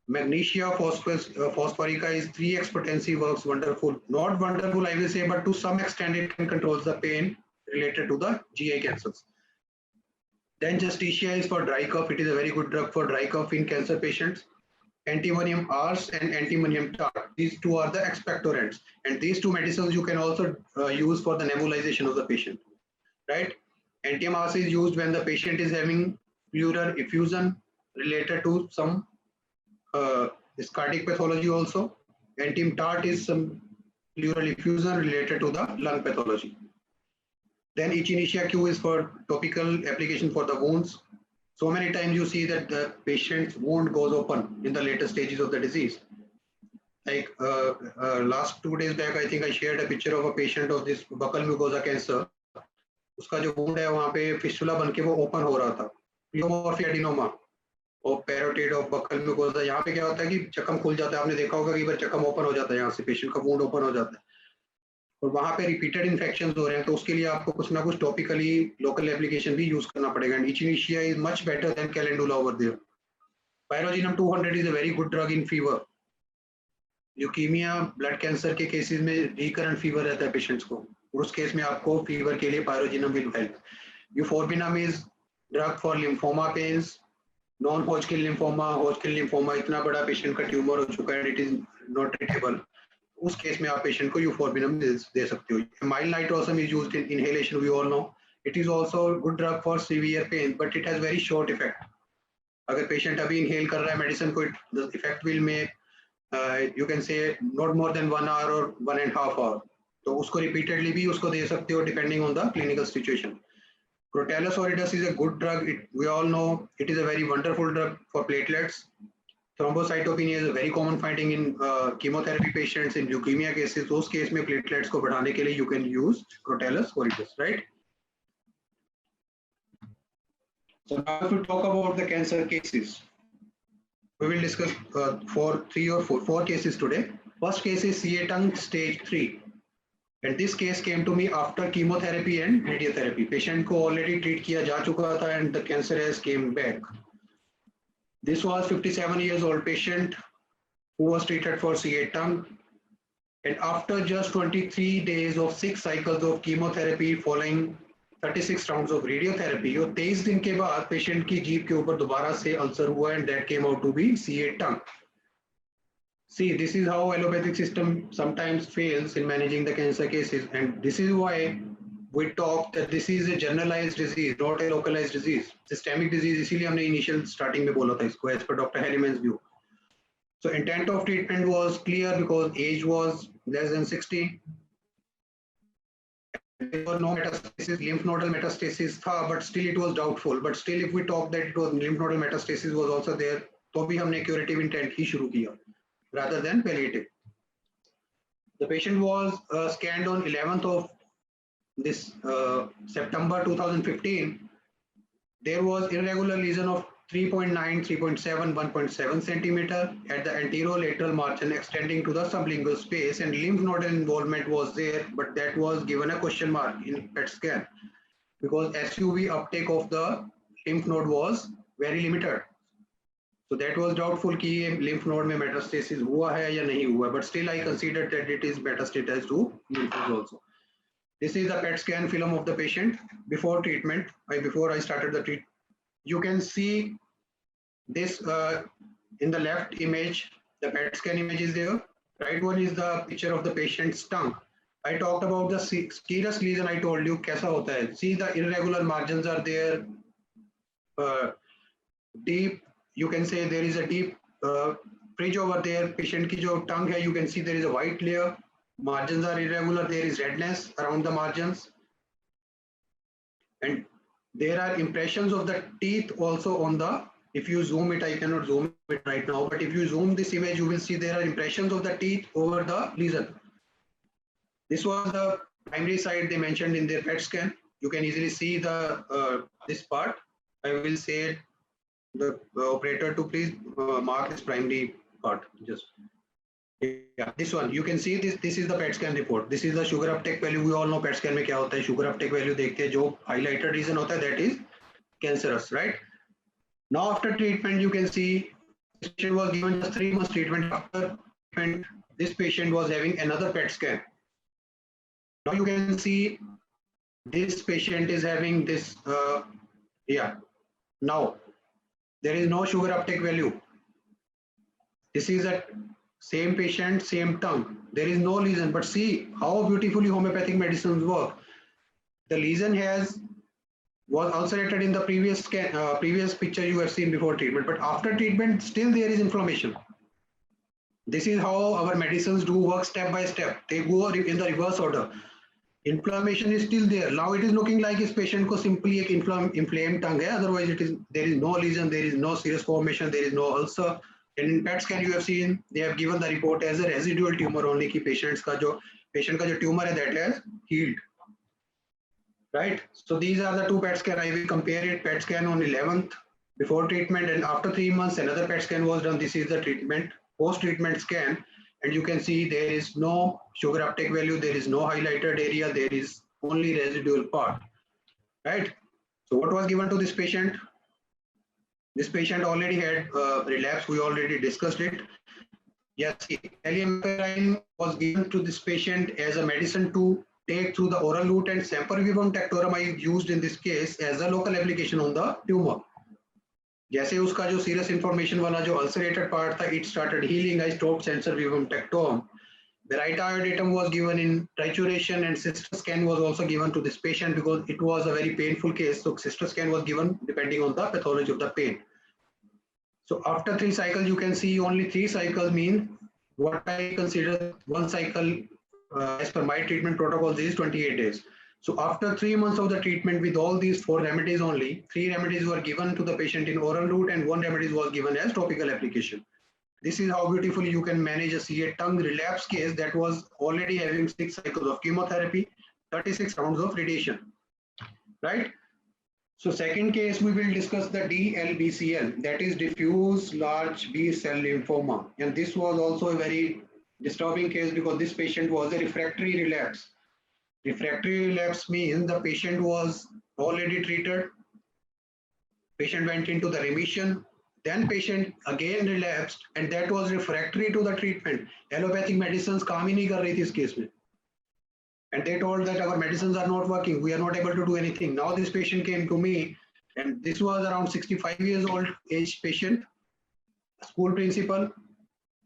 magnesia phosphorica is 3x potency, works wonderful. Not wonderful, I will say, but to some extent it can control the pain related to the GI cancers. Then Justicia is for dry cough. It is a very good drug for dry cough in cancer patients. Antimonium ars and antimonium tart. These two are the expectorants, and these two medicines you can also use for the nebulization of the patient, right? Anti-MRSA is used when the patient is having pleural effusion related to some this cardiac pathology also. Anti-TART is some pleural effusion related to the lung pathology. Then Echinacea Q is for topical application for the wounds. So many times you see that the patient's wound goes open in the later stages of the disease. Like last 2 days back, I think I shared a picture of a patient of this buccal mucosa cancer. उसका जो wound है वहाँ पे fistula बन के वो open हो रहा था, प्लियोमॉर्फिक एडिनोमा और पैरोटिड ऑफ बक्कल म्यूकोसा। यहाँ पे क्या होता है कि चक्कम खुल जाता है, आपने देखा होगा कि बार चक्कम ओपन हो जाता है, यहाँ से पेशेंट का वुंड ओपन हो जाता है और वहाँ पे रिपीटेड इन्फेक्शन हो रहे हैं, तो उसके लिए आपको कुछ ना कुछ टॉपिकली लोकल एप्लीकेशन भी यूज करना पड़ेगा। And echinacea is much better than calendula over there. Pyrogenium 200 is a very good drug in fever. Leukaemia blood cancer के केसेस में रिकरेंट फीवर रहता है पेशेंट्स को, उस केस में आपको फीवर के लिए pyrogenium will help. Euphorbinum is drug for lymphoma pains, non Hodgkin lymphoma. Hodgkin lymphoma इतना बड़ा पेशेंट का ट्यूमर हो चुका है, इट इज नॉट ट्रीटेबल, उस केस में आप पेशेंट को यूफोर्बिनम दे सकते हो। Mild nitrosum is used in inhalation, we all know. It is also good drug for severe pain, but it has very short effect. अगर पेशेंट अभी inhale कर रहा है मेडिसिन को, the effect will make you can say not more than 1 hour और 1.5 hour, तो उसको repeatedly भी उसको दे सकते हो depending on the clinical situation. Protalus auridus is a good drug. We all know it is a very wonderful drug for platelets. Thrombocytopenia is a very common finding in chemotherapy patients, in leukemia cases. Those cases में platelets को बढ़ाने के लिए you can use Protalus auridus, right? So now if we talk about the cancer cases, we will discuss 3 or 4 cases today. First case is CA tongue stage 3. And this case came to me after chemotherapy and radiotherapy. Patient को already treat किया जा चुका था and the cancer has came back. This was 57 years old patient who was treated for CA tongue. And after just 23 days of 6 cycles of chemotherapy following 36 rounds of radiotherapy, और 23 दिन के बाद patient की जीभ के ऊपर दोबारा से अल्सर हुआ and that came out to be CA tongue. See, this is how allopathic system sometimes fails in managing the cancer cases, and this is why we talk that this is a generalized disease, not a localized disease. Systemic disease, इसीलिए हमने initial starting में बोला था इसको, as per Dr. Harriman's view. So intent of treatment was clear because age was less than 60. There were no metastasis, lymph nodal metastasis था, but still it was doubtful. But still, if we talk that it was lymph nodal metastasis was also there, तो भी हमने curative intent ही शुरू किया rather than palliative. The patient was scanned on 11th of this September 2015. There was irregular lesion of 3.9, 3.7, 1.7 centimeter at the anterolateral margin extending to the sublingual space, and lymph nodal involvement was there, but that was given a question mark in PET scan because SUV uptake of the lymph node was very limited. So that was doubtful कि ये lymph node में metastasis हुआ है या नहीं हुआ, but still I considered that it is metastasized to lymph nodes also. This is the PET scan film of the patient before treatment. Before I started the treatment, you can see this in the left image. The PET scan image is there. Right one is the picture of the patient's tongue. I talked about the serous lesion. I told you कैसा होता है. See, the irregular margins are there. Deep. You can say there is a deep fridge over there. Patient की जो tongue है, you can see there is a white layer. Margins are irregular. There is redness around the margins, and there are impressions of the teeth also on the. If you zoom it, I cannot zoom it right now, but if you zoom this image, you will see there are impressions of the teeth over the lesion. This was the primary side they mentioned in their PET scan. You can easily see the this part. I will say the operator to please mark this primary part. Just yeah, this one you can see this. This is the PET scan report. This is the sugar uptake value. We all know PET scan में क्या होता है. Sugar uptake value देखते हैं, जो highlighted region होता है that is cancerous, right? Now after treatment, you can see this patient was given just 3 months treatment. After treatment, this patient was having another PET scan. Now you can see this patient is having this. Yeah. Now. There is no sugar uptake value. This is a same patient, same tongue. There is no lesion, but see how beautifully homeopathic medicines work. The lesion has was ulcerated in the previous scan, previous picture you have seen before treatment, but after treatment still there is inflammation. This is how our medicines do work step by step. They go in the reverse order. Inflammation is still there. Now it is looking like this patient को simply एक inflamed tongue है. Otherwise it is, there is no lesion, there is no serous formation, there is no ulcer. And in PET scan you have seen they have given the report as a residual tumor only कि patient का जो tumor है that has healed. Right. So these are the two PET scan. I will compare it. PET scan on 11th before treatment, and after 3 months another PET scan was done. This is the treatment post-treatment scan, and you can see there is no sugar uptake value, there is no highlighted area, there is only residual part. Right. So what was given to this patient? This patient already had relapse. We already discussed it. Yes, Amphetamine was given to this patient as a medicine to take through the oral route, and Sempervivum tectoramide used in this case as a local application on the tumor. जैसे उसका जो serious inflammation वाला जो ulcerated part था, it started healing. I stopped Sempervivum tectum. Berita iodatum was given in trituration, and sister scan was also given to this patient because it was a very painful case. So sister scan was given depending on the pathology of the pain. So after 3 cycles, you can see only 3 cycles mean what I consider 1 cycle as per my treatment protocol is 28 days. So after 3 months of the treatment with all these 4 remedies only, 3 remedies were given to the patient in oral route and 1 remedy was given as topical application. This is how beautifully you can manage a CA tongue relapse case that was already having 6 cycles of chemotherapy, 36 rounds of radiation, right? So second case, we will discuss the DLBCL, that is diffuse large B-cell lymphoma. And this was also a very disturbing case because this patient was a refractory relapse. Refractory relapse means the patient was already treated, patient went into the remission, then patient again relapsed, and that was refractory to the treatment. Allopathic medicines काम ही नहीं कर रही थी इस case में. And they told that our medicines are not working, we are not able to do anything. Now this patient came to me, and this was around 65 years old age patient, school principal,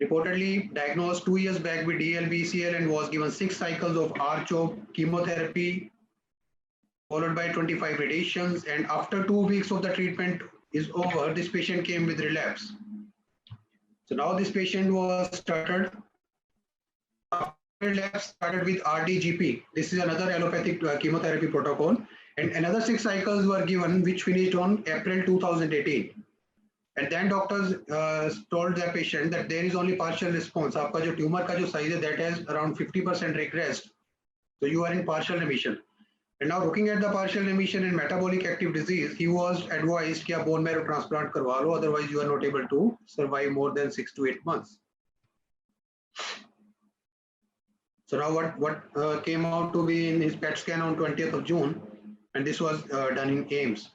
reportedly diagnosed 2 years back with DLBCL and was given 6 cycles of R-CHOP chemotherapy, followed by 25 radiations. And after 2 weeks of the treatment is over, this patient came with relapse. So now this patient was started. Relapse started with RDGP. This is another allopathic chemotherapy protocol, and another 6 cycles were given, which finished on April 2018. And then doctors told their patient that there is only partial response. आपका जो tumor का जो size है, that has around 50% regressed. So you are in partial remission. And now looking at the partial remission in metabolic active disease, he was advised कि आप bone marrow transplant करवा लो, otherwise you are not able to survive more than 6 to 8 months. So now what came out to be in his PET scan on 20th of June, and this was done in AIIMS.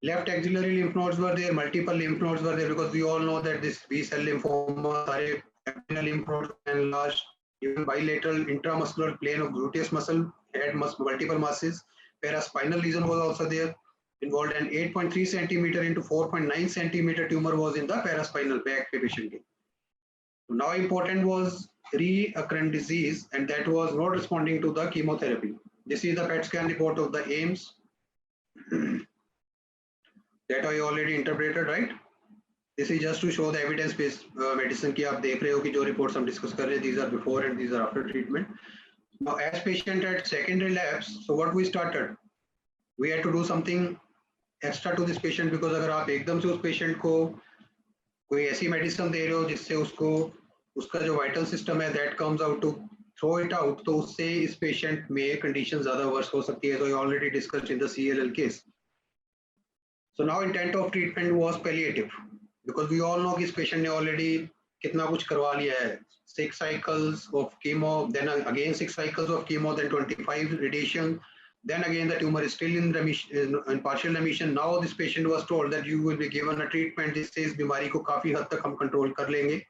Left axillary lymph nodes were there, multiple lymph nodes were there, because we all know that this B-cell lymphoma, abdominal lymph nodes enlarged, even bilateral intramuscular plane of gluteus muscle had multiple masses. Paraspinal lesion was also there, involved an 8.3 centimeter into 4.9 centimeter tumor was in the paraspinal back patient. Now important was recurrent disease, and that was not responding to the chemotherapy. This is the PET scan report of the AIIMS. That I already interpreted, right? This is just to show the evidence-based medicine कि आप देख रहे हो कि जो reports हम discuss कर रहे हैं, these are before and these are after treatment. Now, as patient had second relapse, so what we started, we had to do something extra to this patient, because अगर आप एकदम से उस patient को कोई ऐसी medicine दे रहे हो जिससे उसको उसका जो vital system है that comes out to throw it out, तो उससे इस patient में condition ज़्यादा worse हो सकती है. So I already discussed in the CLL case. So now intent of treatment was palliative, because we all know this patient ने already कितना कुछ करवा लिया है. 6 cycles of chemo, then again 6 cycles of chemo, then 25 radiation, then again the tumor is still in remission, in partial remission. Now this patient was told that you will be given a treatment जिससे इस बीमारी को काफी हद तक हम control कर लेंगे,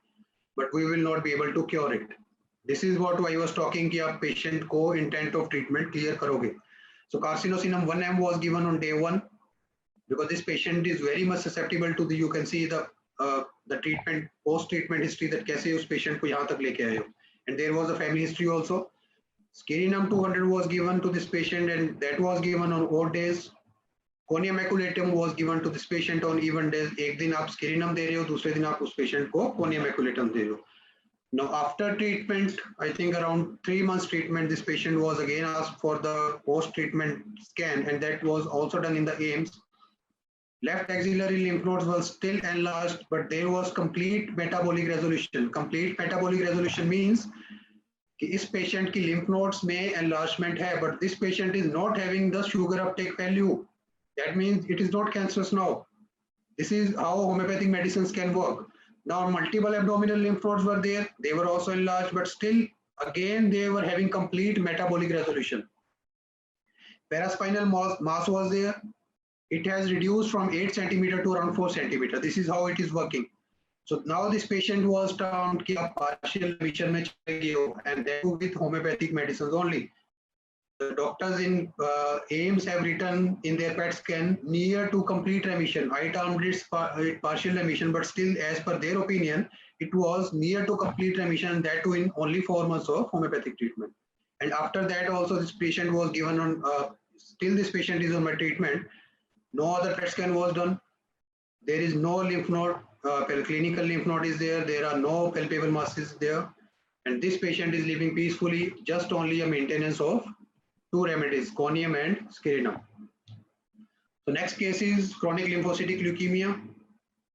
but we will not be able to cure it. This is what I was talking कि आप patient को intent of treatment clear करोगे. So carcinosinum 1M was given on day 1, because this patient is very much susceptible to the, you can see the treatment, post-treatment history, that कैसे उस patient को यहाँ तक लेके आए हो. And there was a family history also. Skirinum 200 was given to this patient, and that was given on odd days. Cornea maculatum was given to this patient on even days. एक दिन आप स्किरिनम दे रहे हो, दूसरे दिन आप उस पेशेंट को कोनिया मैकुलेटम दे रहे हो. Now after treatment, I think around 3 months treatment, this patient was again asked for the post-treatment scan, and that was also done in the AIIMS. Left axillary lymph nodes were still enlarged, but there was complete metabolic resolution. Complete metabolic resolution means कि इस patient की lymph nodes में enlargement है, but this patient is not having the sugar uptake value. That means it is not cancerous now. This is how homeopathic medicines can work. Now multiple abdominal lymph nodes were there, they were also enlarged, but still again they were having complete metabolic resolution. Paraspinal mass was there. It has reduced from 8 centimeter to around 4 centimeter. This is how it is working. So now this patient was termed कि आप partial remission में चले गए हो, and that too with homeopathic medicines only. The doctors in AIIMS have written in their PET scan near to complete remission. I termed it partial remission, but still, as per their opinion, it was near to complete remission. That too in only 4 months of homeopathic treatment. And after that, also this patient was given on. Still, this patient is on my treatment. No other PET scan was done. There is no lymph node. Clinical lymph node is there. There are no palpable masses there. And this patient is living peacefully, just only a maintenance of 2 remedies, conium and scarinum. So next case is chronic lymphocytic leukemia,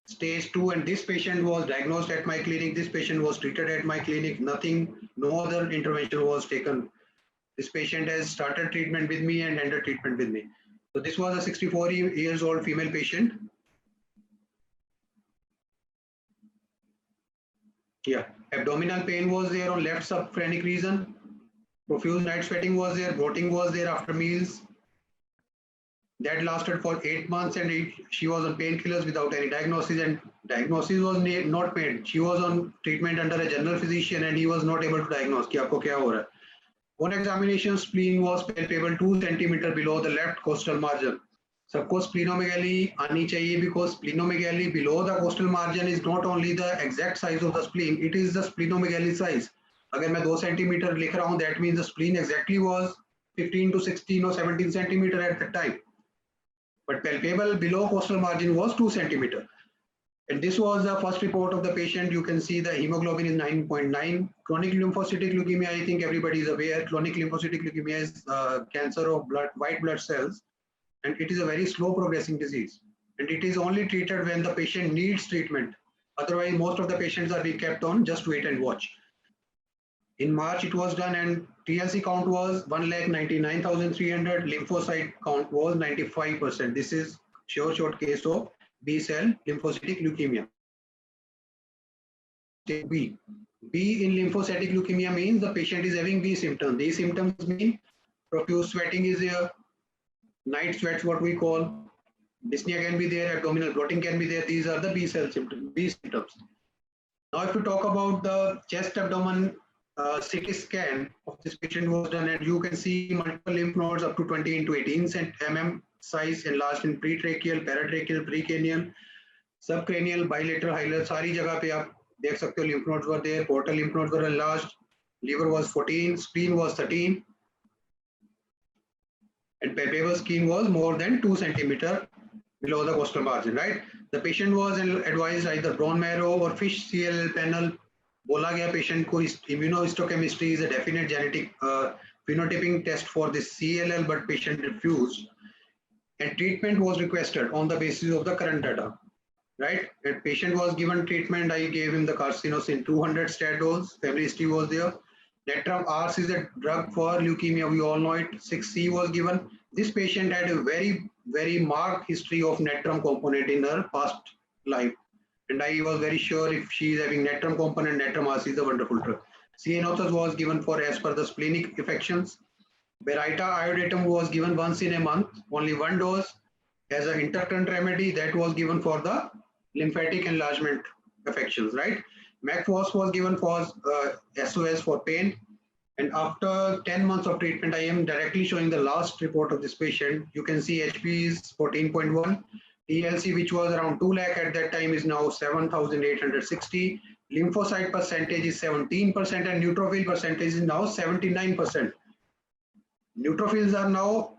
stage 2, and this patient was diagnosed at my clinic. This patient was treated at my clinic. Nothing, no other intervention was taken. This patient has started treatment with me and ended treatment with me. So this was a 64 years old female patient. Yeah, abdominal pain was there on left subphrenic region. Profuse night sweating was there. Bloating was there after meals. That lasted for 8 months, and she was on painkillers without any diagnosis, and diagnosis was not made. She was on treatment under a general physician, and he was not able to diagnose कि आपको क्या हो रहा है. On examination, spleen was palpable 2 centimeter below the left costal margin. सबको splenomegaly आनी चाहिए, because splenomegaly below the costal margin is not only the exact size of the spleen, it is the splenomegaly size. अगर मैं 2 centimeter लिख रहा हूँ, that means the spleen exactly was 15 to 16 or 17 centimeter at the time. But palpable below costal margin was 2 centimeter. And this was the first report of the patient. You can see the hemoglobin is 9.9. Chronic lymphocytic leukemia, I think everybody is aware. Chronic lymphocytic leukemia is cancer of white blood cells, and it is a very slow progressing disease. And it is only treated when the patient needs treatment. Otherwise, most of the patients are being kept on just wait and watch. In March, it was done, and TLC count was 1,99,300. Lymphocyte count was 95%. This is short case of B-cell lymphocytic leukemia. B. B in lymphocytic leukemia means the patient is having B symptoms. These symptoms mean profuse sweating is there, night sweats, what we call, dyspnea can be there, abdominal bloating can be there. These are the B-cell symptoms, B symptoms. Now, if we talk about the chest abdomen CT scan of this patient was done, and you can see multiple lymph nodes up to 20 into 18 mm size enlarged in pretracheal, paratracheal, precranial, subcranial, bilateral, hilar, सारी जगह पे आप देख सकते हो lymph nodes were there, portal lymph nodes were enlarged, liver was 14, spleen was 13, and palpable skin was more than 2 centimeter below the costal margin, right? The patient was advised either bone marrow or fish CLL panel. बोला गया patient को immunohistochemistry is a definite genetic phenotyping test for this CLL, but patient refused, and treatment was requested on the basis of the current data, right? The patient was given treatment. I gave him the carcinosin 200 stat dose. Family history was there. Natrum RS is a drug for leukemia. We all know it. 6C was given. This patient had a very marked history of natrum component in her past life. And I was very sure if she is having natrum component, natrum RS is a wonderful drug. Cyanothus was given for as per the splenic affections. Berita iodatum was given once in a month, only 1 dose as an intercurrent remedy. That was given for the lymphatic enlargement affections, right? Macphos was given for SOS for pain. And after 10 months of treatment, I am directly showing the last report of this patient. You can see HP is 14.1. TLC, which was around 2 lakh at that time, is now 7,860. Lymphocyte percentage is 17%, and neutrophil percentage is now 79%. Neutrophils are now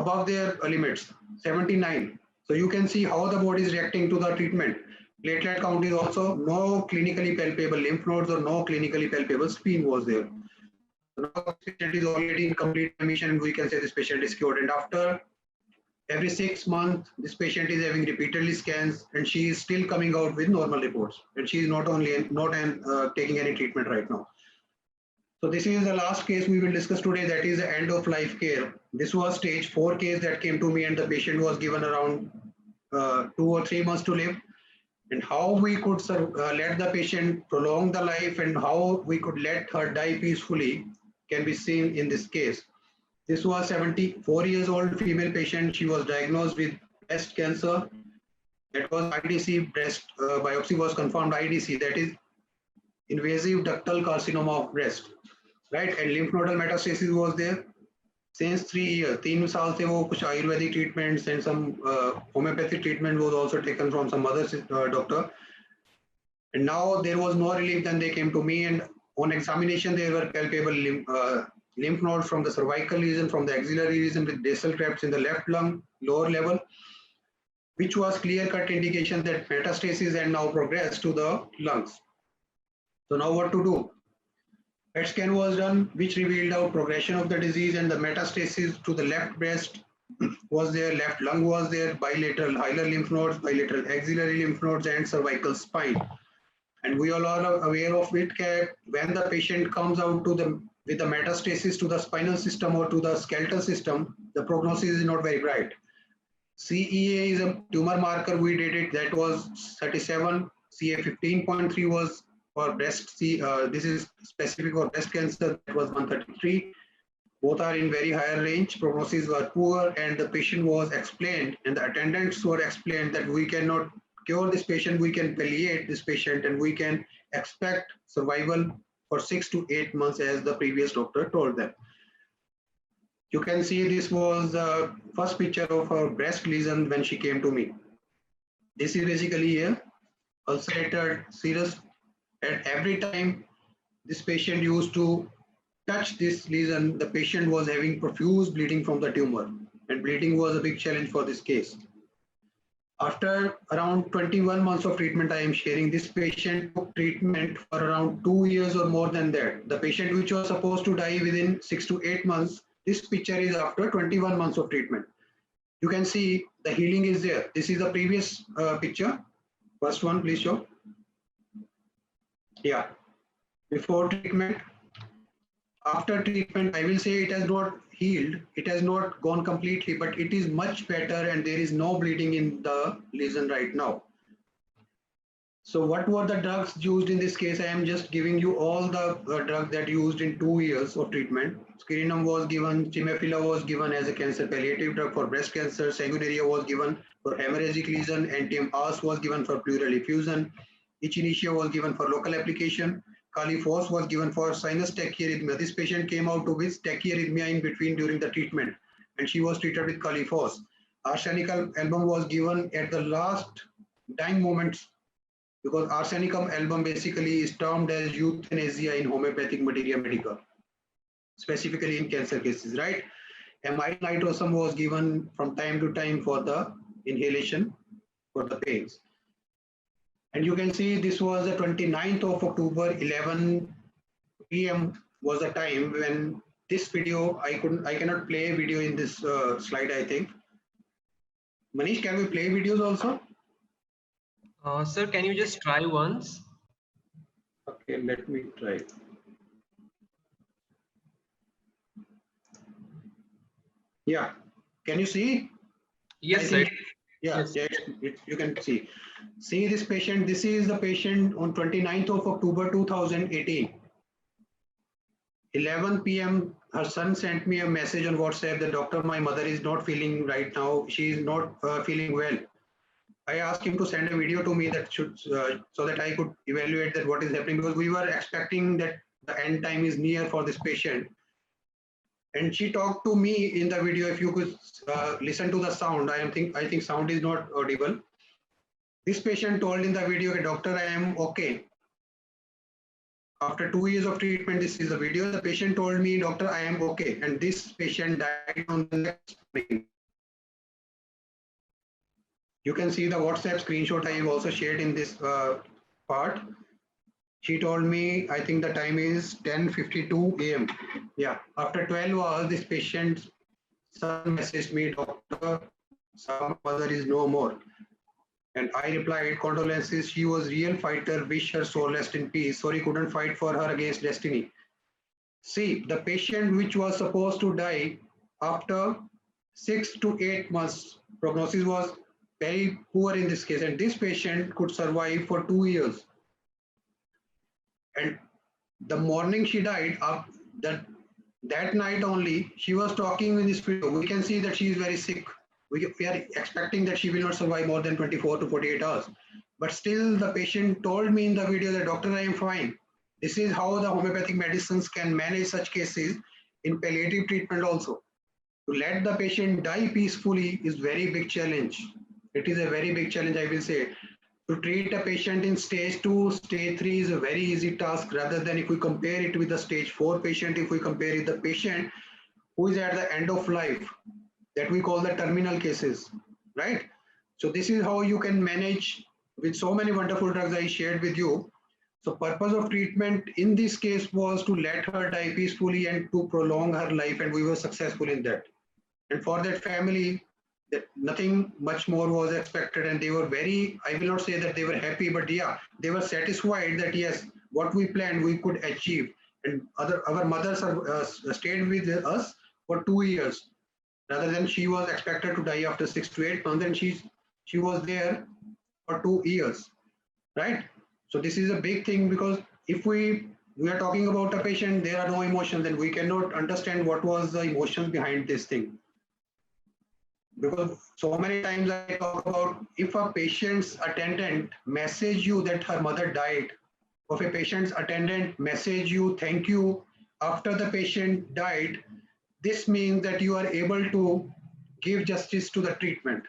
above their limits, 79. So you can see how the body is reacting to the treatment. Platelet count is also no clinically palpable lymph nodes or no clinically palpable spleen was there. Now this patient is already in complete remission. We can say this patient is cured. And after every 6 months, this patient is having repeatedly scans, and she is still coming out with normal reports. And she is not taking any treatment right now. So this is the last case we will discuss today. That is the end of life care. This was stage 4 case that came to me, and the patient was given around 2 or 3 months to live. And how we could let the patient prolong the life and how we could let her die peacefully can be seen in this case. This was 74 years old female patient. She was diagnosed with breast cancer. That was IDC, breast biopsy was confirmed IDC, that is invasive ductal carcinoma of breast, right? And lymph nodal metastasis was there. Since 3 years, 3 साल से वो कुछ Ayurvedic treatments and some homeopathic treatment was also taken from some other doctor. And now there was no relief. Then they came to me, and on examination there were palpable lymph nodes from the cervical region, from the axillary region with basal grafts in the left lung, lower level, which was clear-cut indication that metastasis had now progressed to the lungs. So now what to do? PET scan was done, which revealed out progression of the disease, and the metastasis to the left breast was there, left lung was there, bilateral hilar lymph nodes, bilateral axillary lymph nodes, and cervical spine. And we all are aware of it. When the patient comes out with the metastasis to the spinal system or to the skeletal system, the prognosis is not very bright. CEA is a tumor marker. We did it. That was 37. CA 15.3 was for breast. This is specific for breast cancer. That was 133. Both are in very higher range. Prognosis were poor, and the patient was explained, and the attendants were explained that we cannot cure this patient, we can palliate this patient, and we can expect survival for 6 to 8 months, as the previous doctor told them. You can see this was the first picture of her breast lesion when she came to me. This is basically a ulcerated serous, and every time this patient used to touch this lesion, the patient was having profuse bleeding from the tumor, and bleeding was a big challenge for this case. After around 21 months of treatment, I am sharing, this patient took treatment for around 2 years or more than that. The patient which was supposed to die within 6 to 8 months, this picture is after 21 months of treatment. You can see the healing is there. This is the previous picture. First one, please show. Yeah, before treatment. After treatment, I will say it has not healed, it has not gone completely, but it is much better, and there is no bleeding in the lesion right now. So what were the drugs used in this case? I am just giving you all the drugs that used in 2 years of treatment. Scarinum was given, Chimefila was given as a cancer palliative drug for breast cancer, Sanguinaria was given for hemorrhagic lesion, Antium-AS was given for pleural effusion, Echinacea was given for local application, Califos was given for sinus tachyarrhythmia. This patient came out with tachyarrhythmia in between during the treatment, and she was treated with Califos. Arsenicum album was given at the last dying moments, because arsenicum album basically is termed as euthanasia in homeopathic materia medica, specifically in cancer cases, right? Amide nitrosum was given from time to time for the inhalation for the pains. And you can see this was the 29th of October, 11 p.m. was the time when this video, I cannot play video in this slide, I think. Manish, can we play videos also? Sir, can you just try once? Okay, let me try. Yeah, can you see? Yes, sir. Yeah, Yes. you can see. See this patient, this is the patient on 29th of October 2018. 11 p.m. her son sent me a message on WhatsApp that, doctor, my mother is not feeling right now. She is not feeling well. I asked him to send a video to me that should so that I could evaluate that what is happening, because we were expecting that the end time is near for this patient. And she talked to me in the video. If you could listen to the sound, I think sound is not audible. This patient told in the video, doctor, I am okay. After 2 years of treatment, this is the video. The patient told me, doctor, I am okay. And this patient died on the next morning. You can see the WhatsApp screenshot I have also shared in this part. She told me, I think the time is 10:52 a.m. Yeah, after 12 hours, this patient's son messaged me, doctor, some mother is no more. And I replied, condolences, she was real fighter, wish her soul rest in peace. Sorry, couldn't fight for her against destiny. See, the patient which was supposed to die after 6 to 8 months, prognosis was very poor in this case, and this patient could survive for 2 years. And the morning she died, that night only, she was talking in this video. We can see that she is very sick. We are expecting that she will not survive more than 24 to 48 hours. But still, the patient told me in the video that, doctor, I am fine. This is how the homeopathic medicines can manage such cases in palliative treatment also. To let the patient die peacefully is very big challenge. It is a very big challenge, I will say. To treat a patient in stage 2, stage 3 is a very easy task, rather than if we compare it with the stage 4 patient, if we compare it the patient who is at the end of life, that we call the terminal cases, right? So this is how you can manage with so many wonderful drugs I shared with you. So purpose of treatment in this case was to let her die peacefully and to prolong her life, and we were successful in that. And for that family, that nothing much more was expected, and they were very, I will not say that they were happy, but yeah, they were satisfied that yes, what we planned we could achieve. And our mothers stayed with us for 2 years, rather than she was expected to die after 6 to 8 months, and she was there for 2 years, right? So this is a big thing, because if we are talking about a patient, there are no emotions, then we cannot understand what was the emotions behind this thing. Because so many times I talk about, if a patient's attendant message you that her mother died, or if a patient's attendant message you thank you after the patient died, this means that you are able to give justice to the treatment,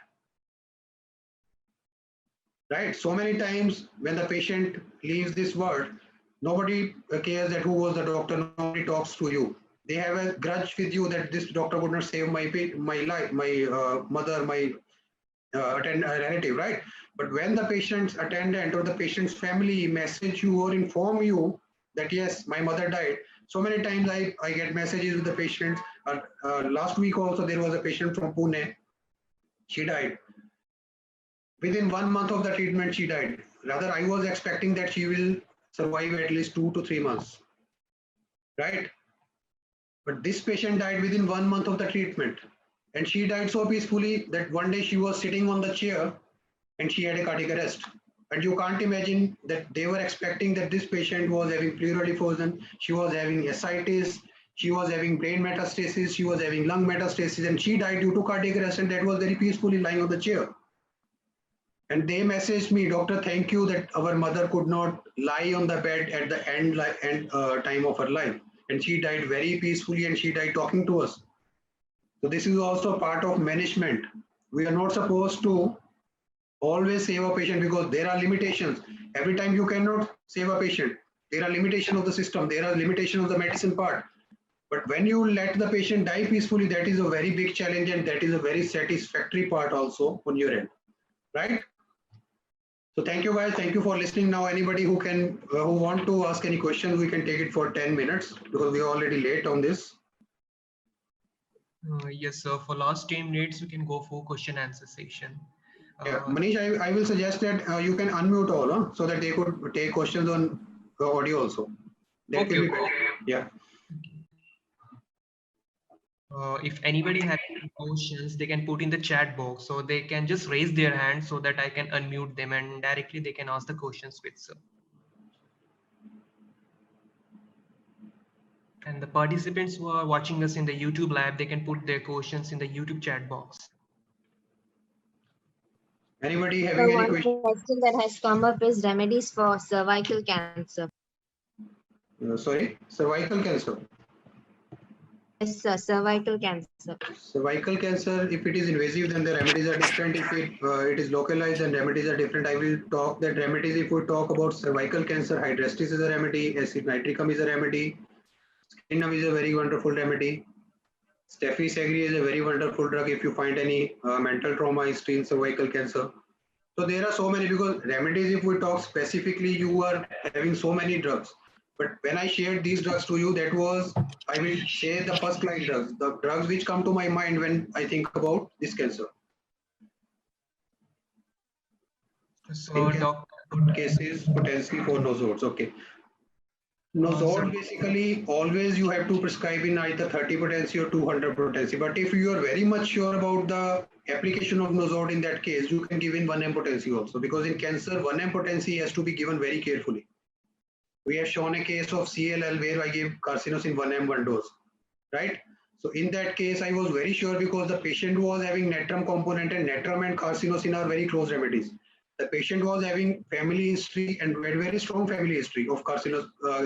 right? So many times when the patient leaves this world, nobody cares that who was the doctor, nobody talks to you. They have a grudge with you that this doctor could not save my life, my mother, my relative, right? But when the patient's attendant or the patient's family message you or inform you that yes, my mother died, so many times I get messages with the patients. Last week also there was a patient from Pune. She died. Within 1 month of the treatment, she died. Rather, I was expecting that she will survive at least 2 to 3 months, right? But this patient died within 1 month of the treatment. And she died so peacefully that one day she was sitting on the chair and she had a cardiac arrest. And you can't imagine that they were expecting that this patient was having pleural effusion, she was having ascites, she was having brain metastasis, she was having lung metastasis, and she died due to cardiac arrest, and that was very peacefully lying on the chair. And they messaged me, doctor, thank you that our mother could not lie on the bed at the end time of her life. And she died very peacefully, and she died talking to us. So this is also part of management. We are not supposed to always save a patient, because there are limitations. Every time you cannot save a patient. There are limitations of the system. There are limitations of the medicine part. But when you let the patient die peacefully, that is a very big challenge, and that is a very satisfactory part also on your end, right? So thank you guys. Thank you for listening. Now anybody who want to ask any questions, we can take it for 10 minutes because we are already late on this. Yes, sir. For last 10 minutes, we can go for question answer session. Yeah, Manish, I will suggest that you can unmute all, so that they could take questions on the audio also. That Okay, will be better. Yeah. If anybody has any questions, they can put in the chat box, so they can just raise their hand so that I can unmute them and directly they can ask the questions with sir. And the participants who are watching us in the YouTube lab, they can put their questions in the YouTube chat box. Anybody having any question? One question that has come up is remedies for cervical cancer. Sorry, cervical cancer. Yes, sir. Cervical cancer. Cervical cancer, if it is invasive, then the remedies are different. If it is localized, then remedies are different. I will talk that remedies. If we talk about cervical cancer, hydrestis is a remedy, acid nitricum is a remedy, scarinum is a very wonderful remedy. Steffi Sagri is a very wonderful drug if you find any mental trauma history in cervical cancer. So there are so many, because remedies, if we talk specifically, you are having so many drugs. But when I shared these drugs to you, that was, I will say, the first line drugs, the drugs which come to my mind when I think about this cancer. So, In doctor, cases, potency for nosodes. Okay. Nozodes, so basically, always you have to prescribe in either 30 potency or 200 potency. But if you are very much sure about the application of Nozode in that case, you can give in 1M potency also. Because in cancer, 1M potency has to be given very carefully. We have shown a case of CLL where I gave carcinosin 1M 1 dose, right? So in that case, I was very sure because the patient was having natrum component, and natrum and carcinosin are very close remedies. The patient was having family history and very strong family history of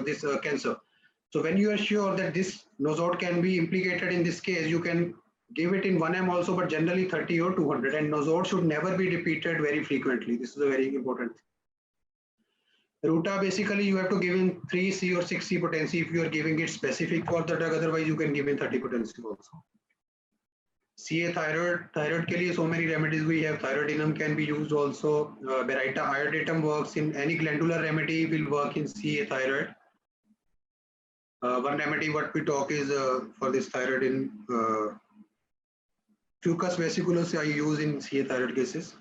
this cancer. So when you are sure that this Nozode can be implicated in this case, you can give it in 1M also, but generally 30 or 200. And Nozode should never be repeated very frequently. This is a very important thing. Ruta, basically you have to give in 3C or 6C potency if you are giving it specific for the drug, otherwise you can give in 30 potency also. CA thyroid के लिए so many remedies we have. Thyroidinum can be used also. Berita iodatum works in any glandular remedy, will work in CA thyroid. One remedy what we talk is for this thyroid in Fucus vesiculosus I use in CA thyroid cases.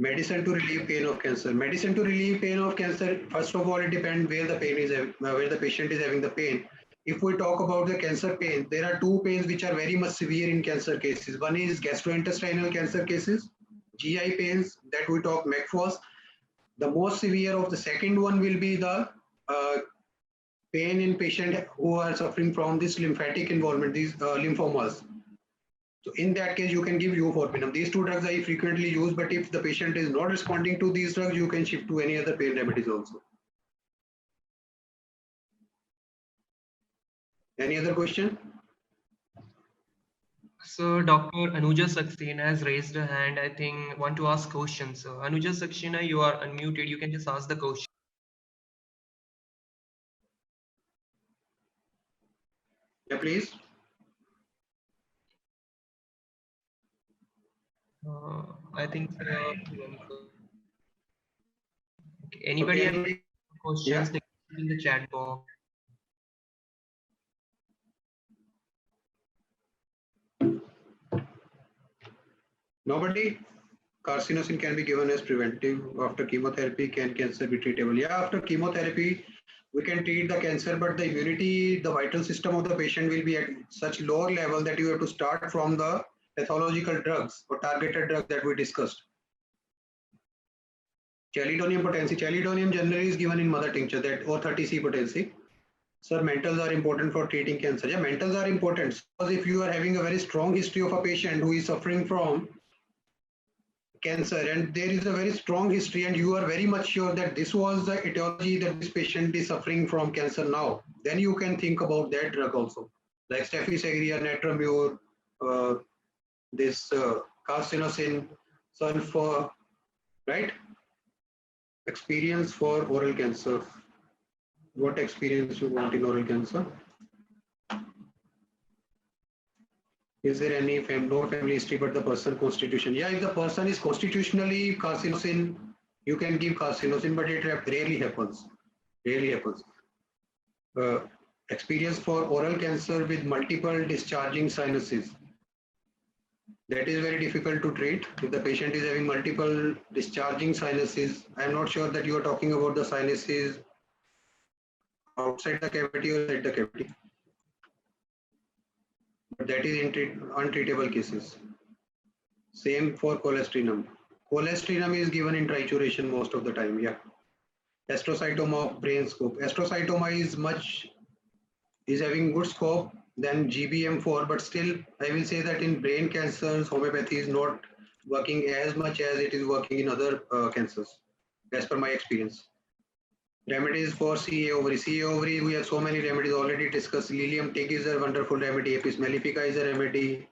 Medicine to relieve pain of cancer. Medicine to relieve pain of cancer, first of all, it depends where the pain is, where the patient is having the pain. If we talk about the cancer pain, there are two pains which are very much severe in cancer cases. One is gastrointestinal cancer cases, GI pains that we talk McFOS. The most severe of the second one will be the pain in patient who are suffering from this lymphatic involvement, these lymphomas. So in that case, you can give euphorminum. These two drugs I frequently use, but if the patient is not responding to these drugs, you can shift to any other pain remedies also. Any other question? So Dr. Anuja Saxena has raised a hand. I think want to ask questions. So Anuja Saxena, you are unmuted. You can just ask the question. Yeah, please. I think okay. Anybody have Anybody? questions? Yeah. They can put in the chat box. Nobody? Carcinosin can be given as preventive after chemotherapy. Can cancer be treatable? Yeah, after chemotherapy, we can treat the cancer, but the immunity, the vital system of the patient will be at such lower level that you have to start from the pathological drugs or targeted drugs that we discussed. Chelidonium potency. Chelidonium generally is given in mother tincture, that or 30C potency. Sir, mentals are important for treating cancer. Yeah, mentals are important because if you are having a very strong history of a patient who is suffering from cancer and there is a very strong history and you are very much sure that this was the etiology that this patient is suffering from cancer now, then you can think about that drug also. Like Stefisagria, Netramure, this carcinosin, sulfur, right? Experience for oral cancer. What experience you want in oral cancer? Is there any no family history but the person constitution? Yeah, if the person is constitutionally carcinosin, you can give carcinosin, but it rarely happens. Rarely happens. Experience for oral cancer with multiple discharging sinuses. That is very difficult to treat. If the patient is having multiple discharging sinuses, I am not sure that you are talking about the sinuses outside the cavity or inside the cavity. But that is in untreatable cases. Same for colestrinum. Colestrinum is given in trituration most of the time. Yeah. Astrocytoma of brain scope. Astrocytoma is having good scope than GBM4, but still I will say that in brain cancers, homeopathy is not working as much as it is working in other cancers, as per my experience. Remedies for CA ovary. CA ovary, we have so many remedies already discussed. Lilium tig is a wonderful remedy. Apis mellifica is a remedy.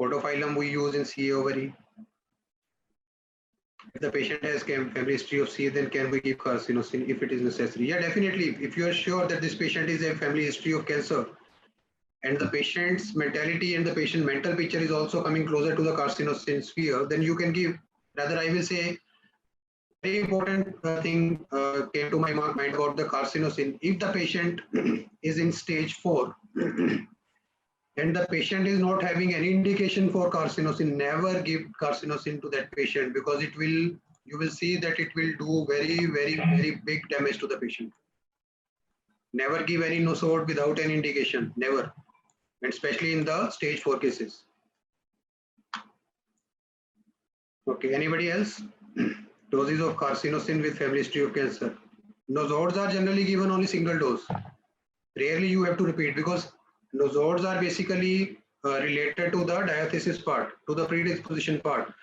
Podophyllum we use in CA ovary. If the patient has family history of CA, then can we give carcinosin if it is necessary? Yeah, definitely. If you are sure that this patient is a family history of cancer, and the patient's mentality and the patient mental picture is also coming closer to the carcinosin sphere, then you can give. Rather, I will say, very important thing came to my mind about the carcinosin. If the patient is in stage 4 and the patient is not having any indication for carcinosin, never give carcinosin to that patient, because it will, you will see that it will do very big damage to the patient. Never give any nosode without any indication, never, and especially in the stage 4 cases. Okay, anybody else? Doses of carcinosin with family history of cancer. Nosodes are generally given only single dose. Rarely you have to repeat, because nosodes are basically related to the diathesis part, to the predisposition part.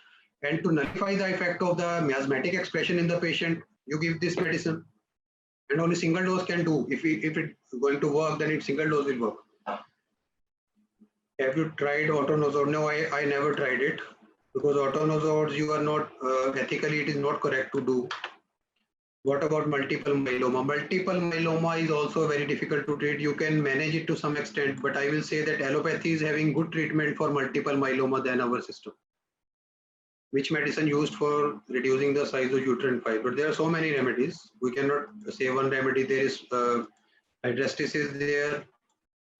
And to nullify the effect of the miasmatic expression in the patient, you give this medicine. And only single dose can do. If it's going to work, then single dose will work. Have you tried autonosode? No, I never tried it, because autonosodes, you are not, ethically it is not correct to do. What about multiple myeloma? Multiple myeloma is also very difficult to treat. You can manage it to some extent, but I will say that allopathy is having good treatment for multiple myeloma than our system. Which medicine used for reducing the size of uterine fibroid? There are so many remedies. We cannot say one remedy. There is hydrestis is there,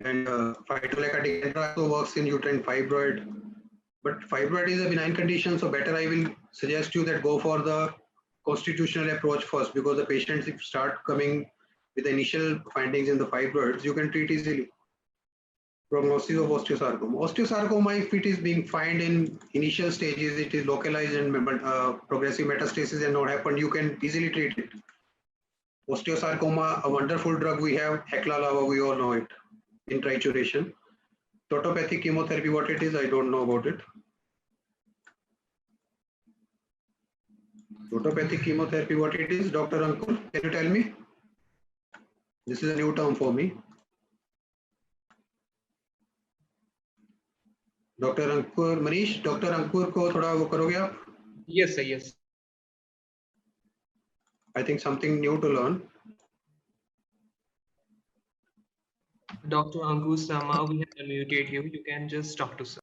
and phytolactic also works in uterine fibroid. But fibroid is a benign condition, so better I will suggest you that go for the constitutional approach first, because the patients, if start coming with the initial findings in the fibroids, you can treat easily. Prognosis of osteosarcoma. Osteosarcoma, if it is being found in initial stages, it is localized and progressive metastasis and not happened, you can easily treat it. Osteosarcoma, a wonderful drug we have, Hecla lava, we all know it, in trituration. Totopathic chemotherapy, what it is, I don't know about it. Totopathic chemotherapy, what it is, Dr. Ankur, can you tell me? This is a new term for me. Dr. Ankur, Manish, Dr. Ankur को थोड़ा वो करोगे आप? Yes, sir. Yes. I think something new to learn. Dr. Ankur Sama, we have unmuted you. You can just talk to sir.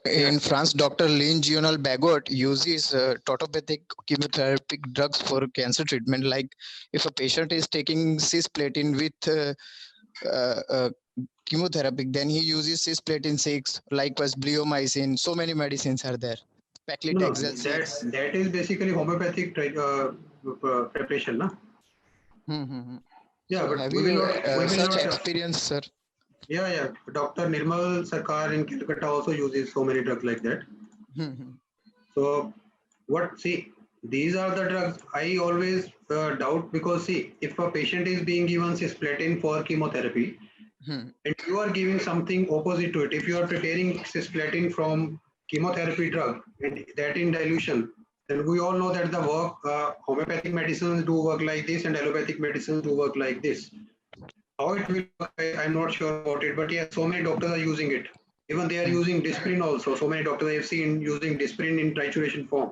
In France, Dr. Lynn-Gional Bagot uses totopathic chemotherapy drugs for cancer treatment. Like if a patient is taking cisplatin with chemotherapy, then he uses cisplatin 6, likewise bleomycin. So many medicines are there. Paclitaxel 6. That is basically homeopathic preparation, na? Yeah, So but have we you will not, such experience, sir? Yeah. Dr. Nirmal Sarkar in Calcutta also uses so many drugs like that. So these are the drugs I always doubt, because see, if a patient is being given cisplatin for chemotherapy, and you are giving something opposite to it, if you are preparing cisplatin from chemotherapy drug and that in dilution, then we all know that the work, homeopathic medicines do work like this and allopathic medicines do work like this. How it will work, I'm not sure about it, but yes, so many doctors are using it. Even they are using Disprin also. So many doctors I have seen using Disprin in trituration form.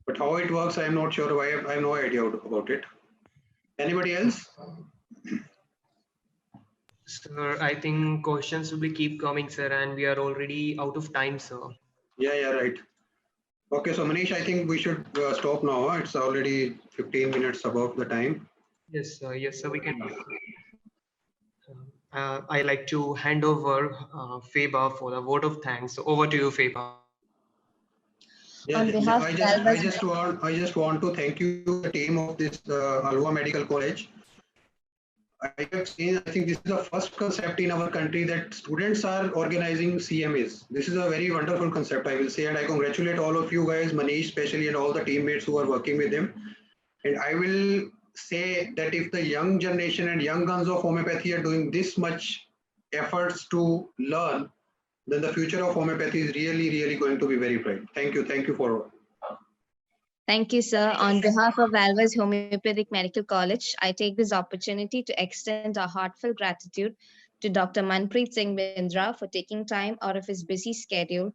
But how it works, I'm not sure. I have no idea about it. Anybody else? Sir, I think questions will be keep coming, sir, and we are already out of time, sir. Yeah, right. Okay, so Manish, I think we should stop now. It's already 15 minutes above the time. Yes, sir, we can. I like to hand over Feba for the vote of thanks. So over to you, Feba. Yeah, I just want to thank you, the team of this Alva Medical College. I have seen, I think this is the first concept in our country that students are organizing CMAs. This is a very wonderful concept, I will say, and I congratulate all of you guys, Manish especially, and all the teammates who are working with him. And I will say that if the young generation and young guns of homeopathy are doing this much efforts to learn, then the future of homeopathy is really going to be very bright. Thank you for all. Thank you, sir. On behalf of Alvarez Homeopathic Medical College, I take this opportunity to extend our heartfelt gratitude to Dr. Manpreet Singh Bindra for taking time out of his busy schedule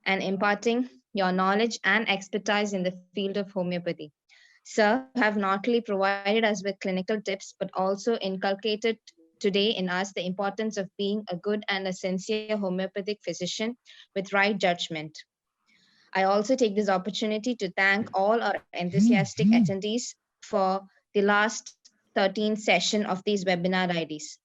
and imparting your knowledge and expertise in the field of homeopathy. Sir, you have not only provided us with clinical tips, but also inculcated today in us the importance of being a good and a sincere homeopathic physician with right judgment. I also take this opportunity to thank all our enthusiastic attendees for the last 13 session of these webinar IDs.